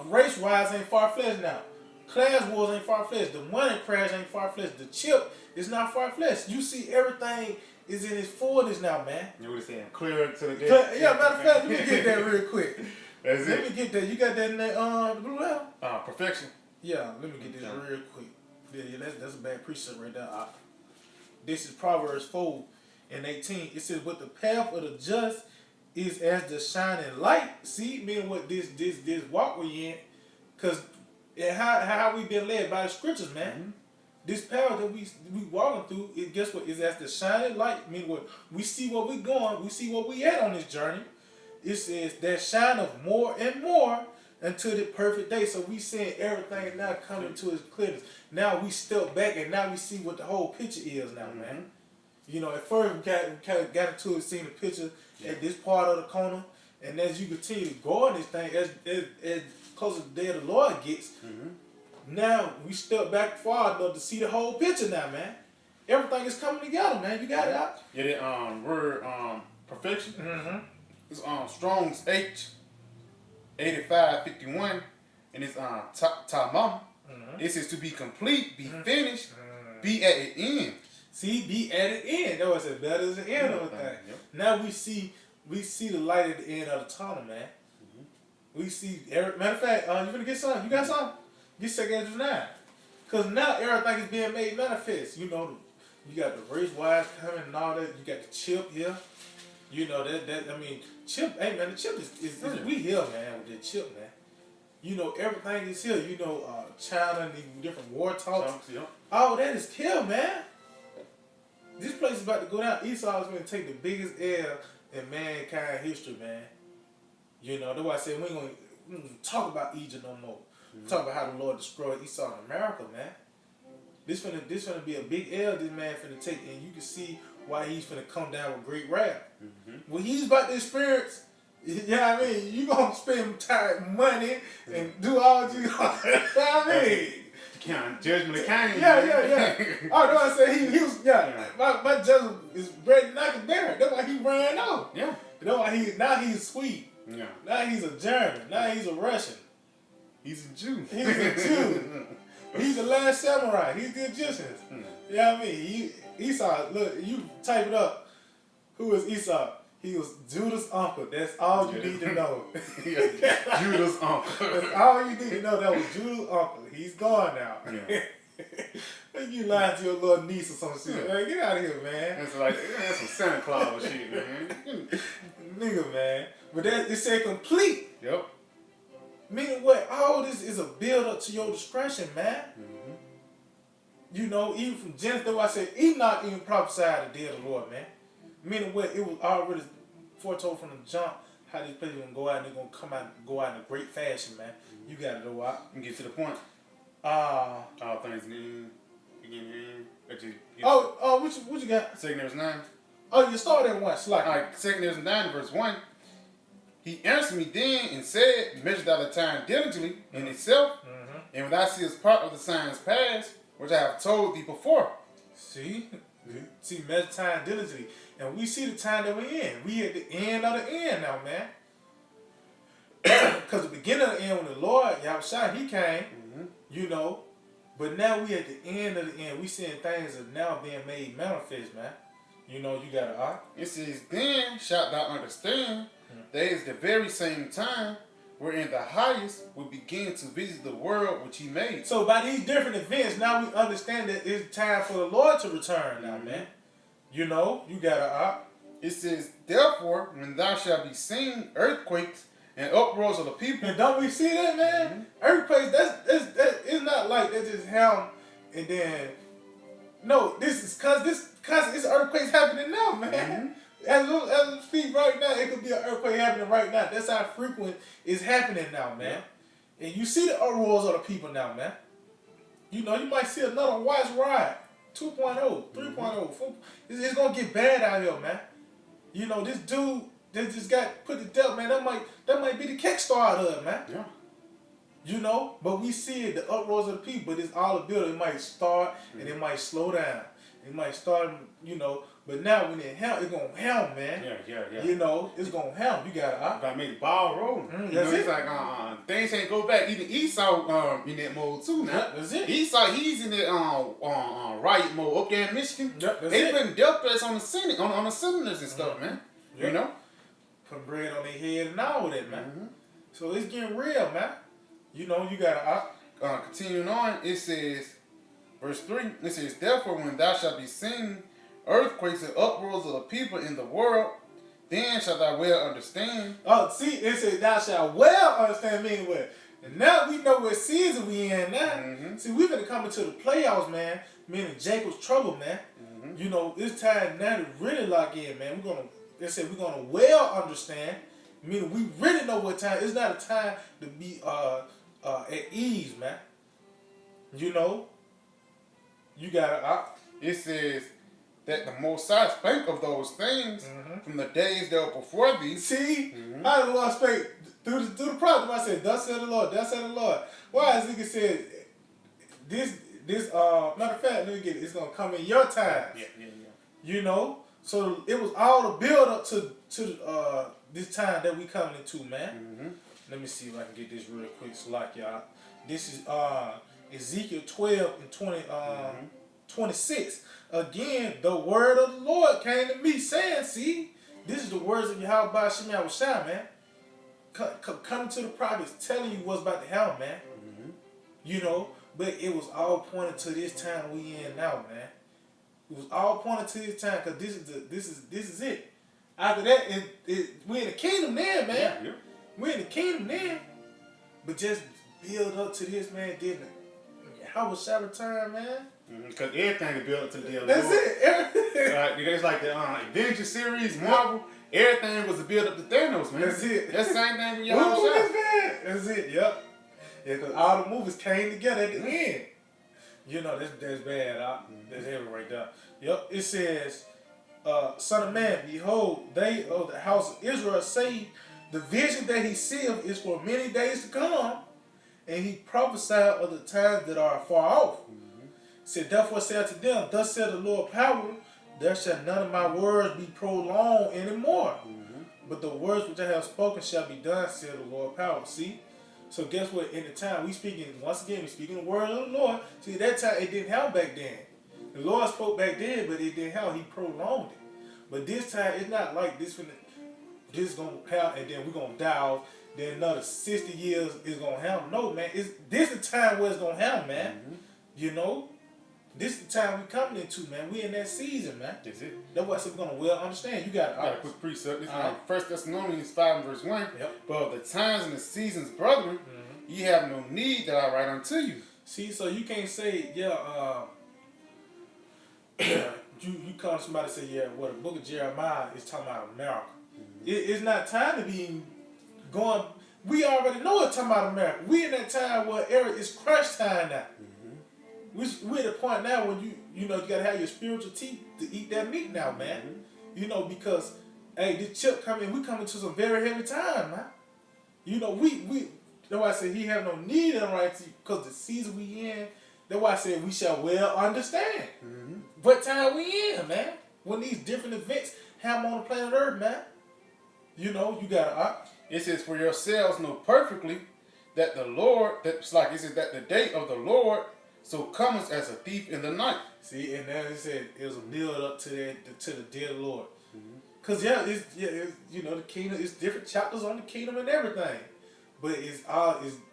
Race-wise ain't far-fetched now. Class wars ain't far-fetched. The money crash ain't far-fetched. The chip is not far-fetched. You see everything is in its fullness now, man. You were saying clear to the day. Yeah, matter of fact, let me get that real quick. That's Let me get that. You got that in that blue level? Perfection. Yeah, let me get this real quick. Yeah, that's a bad precept right there. This is Proverbs 4 and 18. It says, "But the path of the just is as the shining light." See, meaning what this walk we in, cause how we been led by the scriptures, man. This path that we walking through, guess what? Is as the shining light. Meaning what? We see where we going. We see where we at on this journey. It says that shine of more and more until the perfect day. So we seeing everything now coming to its clearness. Now we step back and now we see what the whole picture is now, man. You know, at first we kind of got into it, seeing the picture at this part of the corner, and as you continue to go on this thing, as closer to the day of the Lord gets, now we step back far enough to see the whole picture now, man. Everything is coming together, man. You got it out. Yeah, that word perfection. It's Strong's H 8551, and it's tamam. It says to be complete, be finished, be at the end. See, be at the end. That was it. Better is the end of the thing. Now we see the light at the end of the tunnel, man. We see matter of fact, you gonna get something? You got something? Get 2 Ezra 9. Cause now everything is being made manifest. You know, you got the race wise coming and all that. You got the chip here. You know that I mean, chip. Hey man, the chip is we here, man. With the chip, man. You know everything is here. You know, China and these different war talks. All that is here, man. This place is about to go down. Esau is going to take the biggest L in mankind history, man. You know, that's why I said we ain't going to talk about Egypt no more. Talk about how the Lord destroyed Esau in America, man. This finna be a big L this man finna take, and you can see why he's finna come down with great wrath. When he's about to experience, you know what I mean? You gonna spend time, money, and do all you know what I mean? Judgment of Cain. Yeah. Oh, no, I said he was, my judgment is ready to knock it down. That's why he ran off. Yeah. That's why now he's Swede. Yeah. Now he's a German. Now he's a Russian. He's a Jew. He's a Jew. He's the last samurai. He's the Egyptians. You know what I mean? Esau, look, you type it up. Who is Esau? He was Judah's uncle. That's all you need to know. Judah's uncle. That's all you need to know. That was Judah's uncle. He's gone now. Yeah. You lying to your little niece or some shit. Man, get out of here, man. That's like that's some Santa Claus shit, man. Nigga, man. But that it said complete. Yep. Meaning what? All this is a build up to your discretion, man. You know, even from Genesis, that's why I said Enoch even prophesied the day of the Lord, man. Meaning what? It was already foretold from the jump how these people gonna go out and they're gonna go out in a great fashion, man. You gotta know why. And get to the point. All things new. Beginning. What you got? 2 verse 9. Oh, you started at once. Like, Alright, 2 verse 9, verse 1. He answered me then and said, measure thou the time diligently in itself, and when thou seest part of the signs past, which I have told thee before. See, measure time diligently. And we see the time that we're in. We at the end of the end now, man. Because the beginning of the end, when the Lord, Yahushua, he came, you know. But now we at the end of the end. We seeing things that are now being made manifest, man. You know, you got to It says, then shalt thou understand that is the very same time wherein the highest will begin to visit the world which he made. So by these different events, now we understand that it's time for the Lord to return now, man. You know, you got to It says, therefore, when thou shalt be seen earthquakes and uproars of the people. And don't we see that, man? Earthquakes, it's not like that just happen and then, no, this is cause it's earthquakes happening now, man. As we speak right now, it could be an earthquake happening right now. That's how frequent it's happening now, man. And you see the uproars of the people now, man. You know, you might see another Watch Ride, 2.0, 3.0, 4. It's gonna get bad out here, man. You know, this dude that just got put to death, man, that might be the kickstart of it, man. Yeah. You know, but we see it, the uproars of the people, but it's all a build. It might start and it might slow down. It might start, you know, but now when it help, it's gonna help, man. Yeah. You know, it's gonna help. You gotta If I made the ball rolling. You know, it's like things ain't go back. Even Esau in that mode too now. Yep, that's it. Esau, he's in that riot mode up there in Michigan. Yep, that's they it. putting death threats on the Senate, on the senators and stuff, man. Yep. You know? Put bread on their head and all that, man. So it's getting real, man. You know, you gotta continuing on, it says, verse 3, it says, therefore when thou shalt be seen earthquakes and uproars of the people in the world, then shalt thou well understand. Oh, see, it says thou shalt well understand meaning what. And now we know what season we in now. See, we finna come into the playoffs, man. Meaning Jacob's trouble, man. You know, it's time now to really lock in, man. We're gonna well understand. Meaning we really know what time. It's not a time to be at ease, man. You know, you gotta. It says that the Most High spake of those things from the days that were before thee. See, how the Lord spake through the prophet. I said, "Thus said the Lord." Thus said the Lord. Why? As nigga said, this. Matter of fact, let me get it. It's gonna come in your time. Yeah. You know, so it was all the build up to this time that we coming into, man. Let me see if I can get this real quick, so like y'all. This is Ezekiel 12 and 26. Again, the word of the Lord came to me saying, see, this is the words of Yahweh Shem Yahushua, man. Coming to the prophets, telling you what's about to happen, man. You know, but it was all pointing to this time we in now, man. It was all pointing to this time because this is it. After that, we in the kingdom then, man. Yeah. We in the kingdom then. But just build up to this, man. Didn't it? How was Sabbath time, man? Because everything is built up to the deal. That's it. Everything. It's like the Avengers series, Marvel. Everything was to build up to Thanos, man. That's it. That's the same thing with Ooh, y'all. that's it. Yep. Yeah, because all the movies came together at the end. You know, that's bad. That's heavy right there. Yep. It says, Son of man, behold, they of the house of Israel say the vision that he seeth is for many days to come, and he prophesied of the times that are far off. Said, therefore say unto them, thus said the Lord power, there shall none of my words be prolonged anymore. But the words which I have spoken shall be done, said the Lord power. See? So guess what? In the time we speaking, once again, we speaking the word of the Lord. See, that time it didn't have back then. The Lord spoke back then, but it didn't have. He prolonged it. But this time it's not like this. This gonna have, and then we're gonna die off. Then another 60 years is gonna happen. No, man. This the time where it's gonna happen, man. You know, this the time we coming into, man. We in that season, man. That's it. That's why I said we're gonna well understand. You got a quick precept. This is 1 Thessalonians 5 and verse 1. Yep. But of the times and the seasons, brethren, ye have no need that I write unto you. See, so you can't say, you come to somebody and say, well, the book of Jeremiah is talking about America. It's not time to be going. We already know it's talking about America. We in that time where it's crunch time now. We're at the point now when you gotta have your spiritual teeth to eat that meat now, man. You know, because hey, this chip coming, we coming to some very heavy time, man. You know, we that's why I said he have no need of right because the season we in. That's why I said we shall well understand what time we in, man. When these different events happen on the planet Earth, man. You know, you gotta. It says, for yourselves know perfectly that the Lord, that's like it says that the day of the Lord so comes as a thief in the night. See, and then it said it was a build up to the day of the Lord. Cause it's you know, the kingdom is different chapters on the kingdom and everything, but it's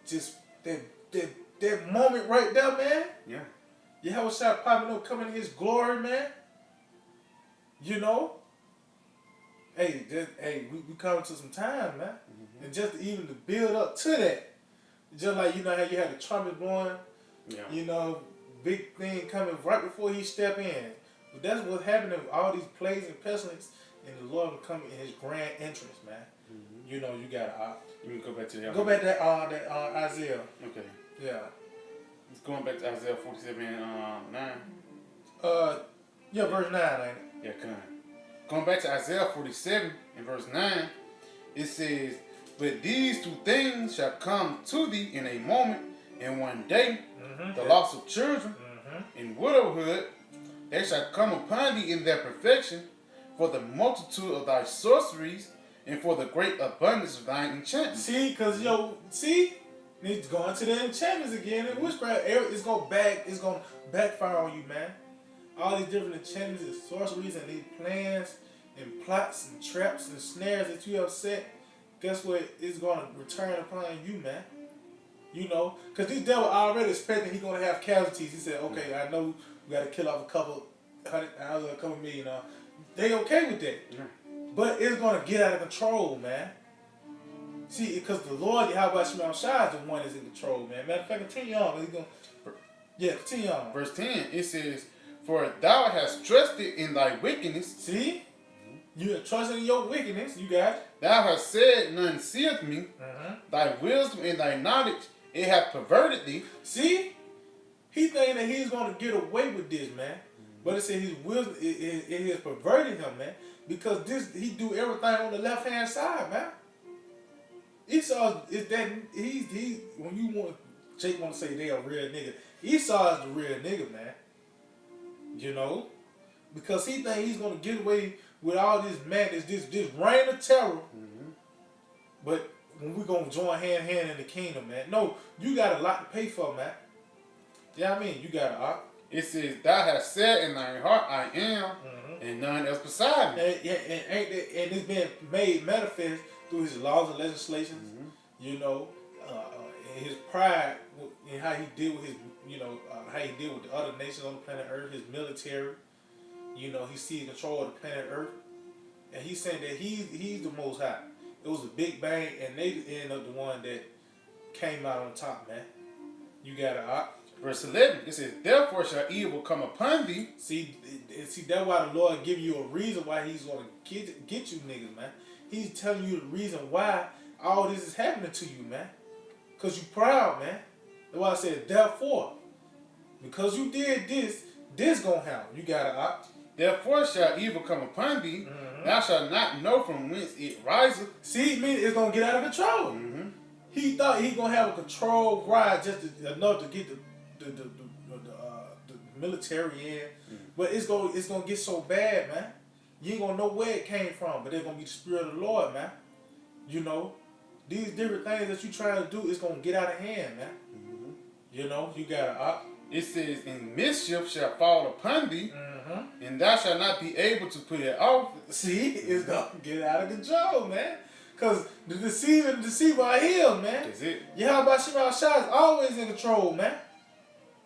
just that moment right there, man. Yeah. Yahweh Shai popping up, coming in His glory, man. You know. Hey, we coming to some time, man, and just even to build up to that, just like you know how you had the trumpet blowing, you know, big thing coming right before He step in. But that's what's happening with all these plagues and pestilence, and the Lord will come in His grand entrance, man. You know, you gotta You can go back to that. go back to that Isaiah. Okay. Yeah. It's going back to Isaiah 47 and 9. Verse 9, ain't it? Yeah, come on. Going back to Isaiah 47 and verse 9, it says, but these two things shall come to thee in a moment, in one day, the loss of children, and widowhood, they shall come upon thee in their perfection, for the multitude of thy sorceries, and for the great abundance of thine enchantments. See, because it's going to the enchantments again, and witchcraft, it's going to backfire on you, man. All these different enchantments and sorceries and these plans and plots and traps and snares that you have set, guess what? It's going to return upon you, man. You know, because this devil already expecting he's going to have casualties. He said, okay, I know we got to kill off a couple 100,000, a couple million. They okay with that. But it's going to get out of control, man. See, because the Lord, Yahweh Shai is the one that's in control, man. Matter of fact, continue on. Continue on. Verse 10, it says, for thou hast trusted in thy wickedness. See? You are trusting in your wickedness. You got it. Thou hast said, none seeth me. Thy wisdom and thy knowledge, it hath perverted thee. See? He thinking that he's going to get away with this, man. But it said his wisdom, it has perverted him, man. Because he do everything on the left-hand side, man. Esau is that, when you want, Jake want to say they a real nigga. Esau is the real nigga, man. You know, because he think he's gonna get away with all this madness, this reign of terror. But when we gonna join hand in hand in the kingdom, man, no, you got a lot to pay for, man. Yeah, I mean, you got a. It says, thou hast said in thine heart, I am, and none else beside me. And it's been made manifest through his laws and legislations. You know, his pride and how he deal with his. You know, how he deal with the other nations on the planet Earth, his military. You know, he sees control of the planet Earth. And he's saying that he's the most high. It was a big bang, and they ended up the one that came out on top, man. You got it. Verse 11, it says, therefore shall evil come upon thee. See, that's why the Lord give you a reason why he's going to get you niggas, man. He's telling you the reason why all this is happening to you, man. Because you proud, man. That's why I said, therefore, because you did this gonna happen. You got to opt. Therefore shall evil come upon thee. Thou shalt not know from whence it riseth. See, it means it's gonna get out of control. He thought he gonna have a controlled ride just enough to get the military in, but it's gonna get so bad, man. You ain't gonna know where it came from, but it's gonna be the Spirit of the Lord, man. You know, these different things that you trying to do is gonna get out of hand, man. You know, you gotta opt. It says, and mischief shall fall upon thee, and thou shalt not be able to put it off. See, it's gonna get out of control, man. Cause the deceiver are him, man. That's it. Yahweh Shema Shai is always in control, man.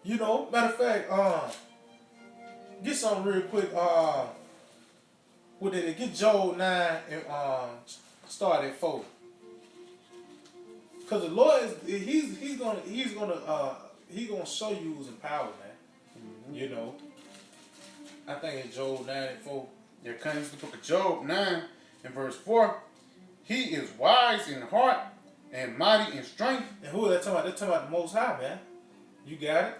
You know, matter of fact, get something real quick. What did it? Get Job 9 and start at 4. Cause the Lord is he's gonna show you who's in power, man. You know. I think it's Job 9 and 4. Here comes the book of Job 9 and verse 4. He is wise in heart and mighty in strength. And who are they talking about? They're talking about the Most High, man. You got it?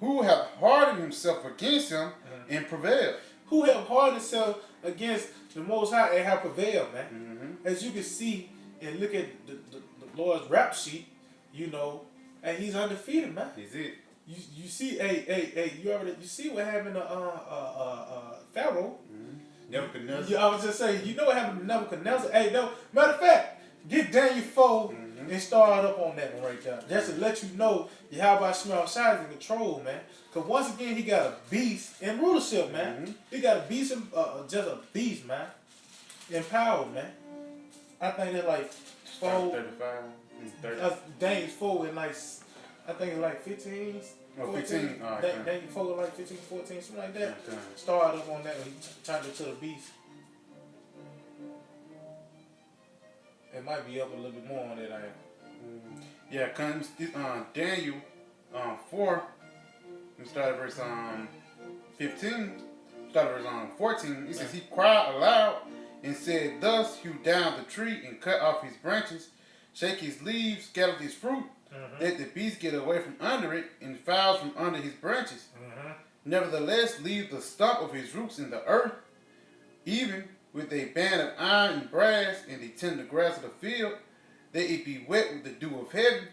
Who hath hardened himself against him and prevailed. Who have hardened himself against the Most High and have prevailed, man. As you can see and look at the Lord's rap sheet, you know, and he's undefeated, man. Is it? You see, you see what happened to Pharaoh. Nebuchadnezzar. Yeah, I was just saying, you know what happened to Nebuchadnezzar? Hey, no, matter of fact, get Daniel 4 and start up on that one right there. Just to let you know, Yahweh Shema Shai is in control, man. Because once again, he got a beast in rulership, man. He got a beast, just a beast, man. In power, man. I think they're like 4. 35. Daniel 4 and like, I think it's like 15. Oh, 15. All right. Daniel 4 like 15, 14, something like that. Okay. Started up on that when he turned into the beast. It might be up a little bit more on that. Yeah, comes Daniel 4. And start at verse 15. Start at verse 14. It says, he cried aloud and said, thus hew down the tree and cut off his branches, shake his leaves, scatter his fruit. Let the beast get away from under it, and fowls from under his branches. Nevertheless, leave the stump of his roots in the earth, even with a band of iron and brass, and they tend the grass of the field. Let it be wet with the dew of heaven,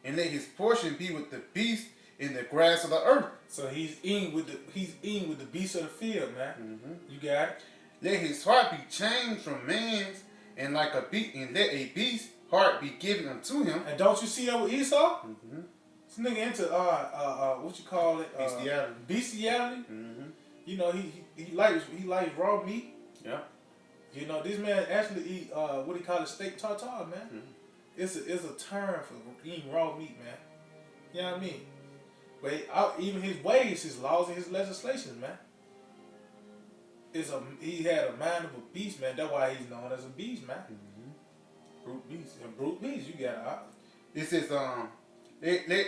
and let his portion be with the beast in the grass of the earth. So he's eating with the beast of the field, man. You got it. Let his heart be changed from man's, and like a beast, and let a beast heart be given unto him. And don't you see that with Esau? This nigga into what you call it? Bestiality. Bestiality. You know, he likes raw meat. Yeah. You know, this man actually eat what he call it, steak tartare, man. It's a term for eating raw meat, man. You know what I mean? But even his ways, his laws, and his legislation, man. He had a mind of a beast, man. That's why he's known as a beast, man. Brute beast. And brute beast, you got it. It says, let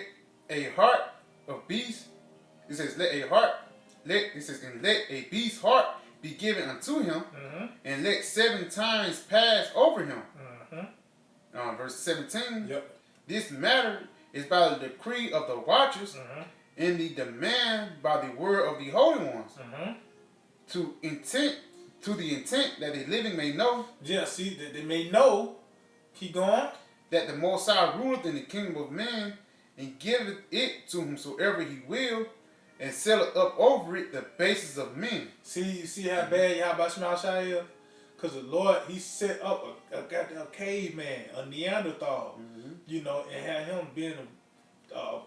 a heart of beast. It says, let a beast's heart be given unto him, and let 7 times pass over him. Verse 17. Yep. This matter is by the decree of the watchers, and the demand by the word of the holy ones, to the intent that the living may know. Yeah, see, that they may know. Keep going. That the Most High ruleth in the kingdom of man, and giveth it to whomsoever he will, and setteth up over it the basis of men. See, you see how bad Yahweh Shema Shai is? Because the Lord, he set up a goddamn caveman, a Neanderthal, you know, and had him being a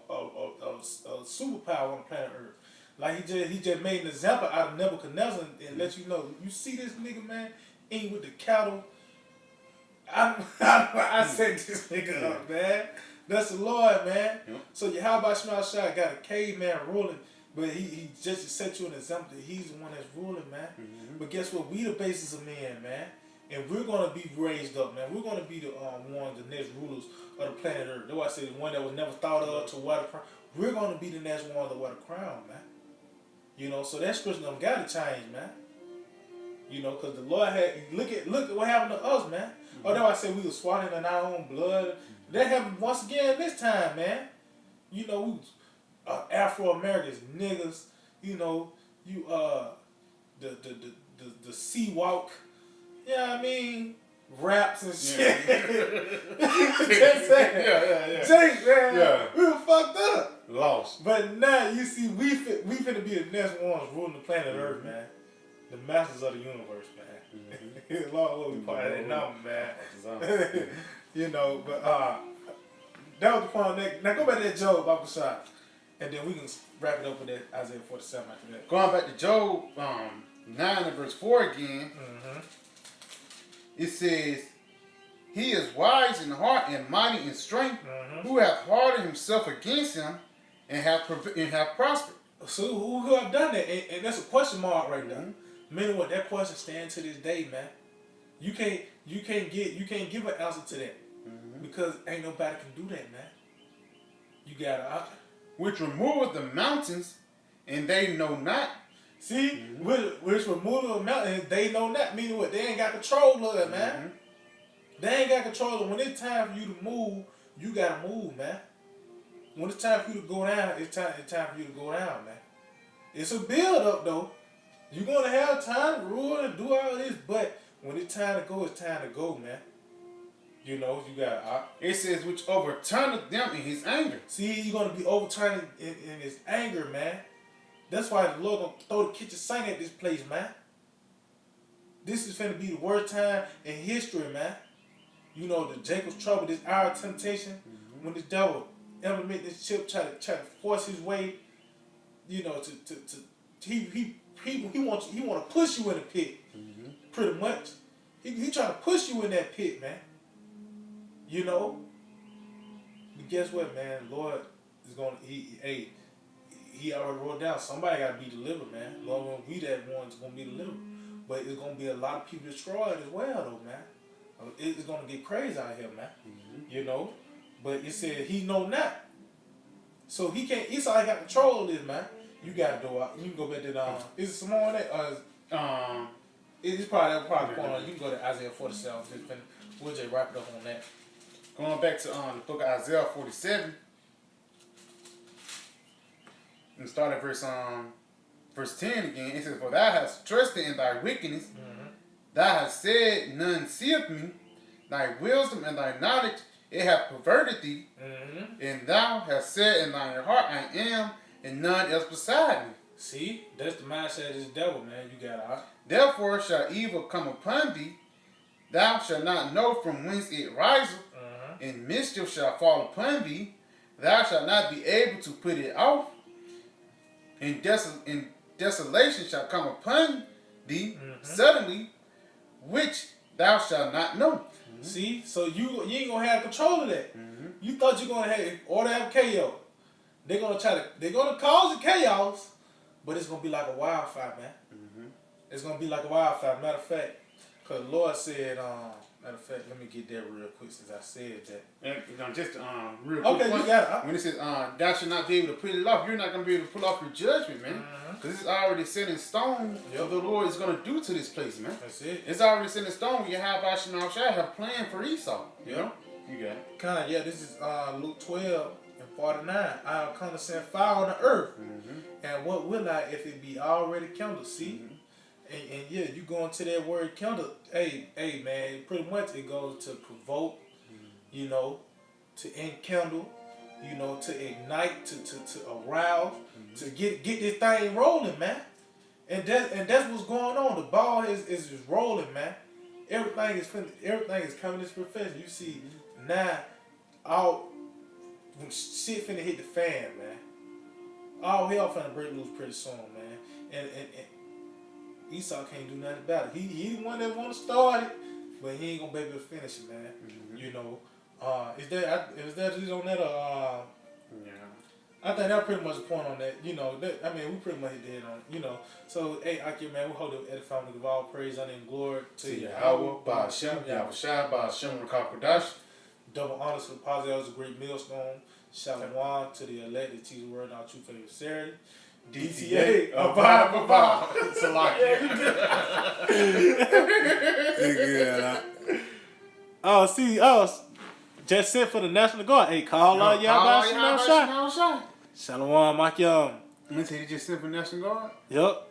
superpower on planet Earth. Like he just made an example out of Nebuchadnezzar and let you know, you see this nigga, man, eating with the cattle. I set this nigga up, man. That's the Lord, man. So Yahweh Shema Shai got a caveman ruling, but he just set you an example that he's the one that's ruling, man. But guess what? We the basis of man, man. And we're going to be raised up, man. We're going to be the the next rulers of the planet Earth. That's why I say the one that was never thought of to wear the crown. We're going to be the next one to wear the crown, man. You know, so that scripture don't got to change, man. You know, because the Lord had look at what happened to us, man. Oh, that's why I said we were swallowing in our own blood. That happened once again this time, man. You know, we was Afro Americans, niggas. You know, you the sea walk. Yeah, I mean, raps and shit. Just saying. Yeah. Jake, man, Yeah. we were fucked up. Lost. But now you see, we finna be the next ones ruling the planet Earth, man. The masters of the universe, man. Lord, we part of that number, man. You know, but that was the point. Now go back to that Job, Bible shot, and then we can wrap it up with that Isaiah 47 after that. Going back to Job 9 and verse 4 again, it says, "He is wise in heart and mighty in strength, who hath hardened himself against him, and have prospered." So who have done that? And that's a question mark right there. Meaning what that question stands to this day, man. You can't give an answer to that because ain't nobody can do that, man. You gotta which removeth the mountains, and they know not. See, which removeth the mountains, they know not. Meaning what? They ain't got control of it, man. They ain't got control of it. When it's time for you to move, you gotta move, man. When it's time for you to go down, it's time for you to go down, man. It's a build up though. You're gonna have time to rule and do all this, but when it's time to go, it's time to go, man. You know, you got it says which overturneth them in his anger. See, you're gonna be overturning in his anger, man. That's why the Lord gonna throw the kitchen sink at this place, man. This is finna be the worst time in history, man. You know, the Jacob's trouble, this hour of temptation, when the devil implement this chip, try to force his way, you know, he want to push you in the pit, pretty much. He trying to push you in that pit, man. You know. But guess what, man? Lord is gonna he already wrote down somebody got to be delivered, man. Lord won't be that one's gonna be delivered, but it's gonna be a lot of people destroyed as well, though, man. It's gonna get crazy out here, man. You know. But it said he know not, so he can't. Esau got control of this, man. You got to do it. You can go back to is it some more on that? It's probably going on. You can go to Isaiah 47. We'll just wrap it up on that. Going back to the book of Isaiah 47, and start at verse 10 again. It says, "For thou hast trusted in thy wickedness, thou hast said, none seeth me. Thy wisdom and thy knowledge, it hath perverted thee. And thou hast said in thine heart, I am, and none else beside me." See, that's the mindset of this devil, man. You got "Therefore shall evil come upon thee. Thou shalt not know from whence it riseth, and mischief shall fall upon thee. Thou shalt not be able to put it off. And desolation shall come upon thee suddenly, which thou shalt not know." See, so you ain't gonna have control of that. You thought you're gonna have chaos. They're gonna cause the chaos, but it's gonna be like a wildfire, man. It's gonna be like a wildfire. Matter of fact, because the Lord said, matter of fact, let me get that real quick since I said that. And just real quick. Okay, you got it. When it says thou shalt not be able to put it off, you're not gonna be able to pull off your judgment, man. Because it's already set in stone what the Lord is gonna do to this place, man. That's it. It's already set in stone. You have Ashimah Shai have planned for Esau. You know? You got it. Kind of, yeah, this is Luke 12 and 49. "I'll come to send fire on the earth. And what will I if it be already kindled?" See? And yeah, you go into that word kindled. Hey, man, pretty much it goes to provoke, you know, to enkindle, you know, to ignite, to arouse, to get this thing rolling, man. And that's what's going on. The ball is just rolling, man. Everything is coming to perfection. You see now, all shit finna hit the fan, man. All hell finna break loose pretty soon, man. And Esau can't do nothing about it. He the one that want to start it, but he ain't gonna be able to finish it, man. You know. Is that just on that? I think that's pretty much the point on that. You know, we pretty much hit the head on it. You know. So, hey, Akir, man, we hold the edifying to give all praise, honor, and glory to Yahweh, Ba'ashem, Yahushua, Ba'ashem, Rakakadash. Double honors to the positive, a great millstone. Shalom to the elect that teach the word, our true favorite Saturday. DTA, abide. It's a lot. Just sent for the National Guard. Hey, call out y'all about Shalom Shai. Shalom, Mike Young. You said you just sent for National Guard? Yup.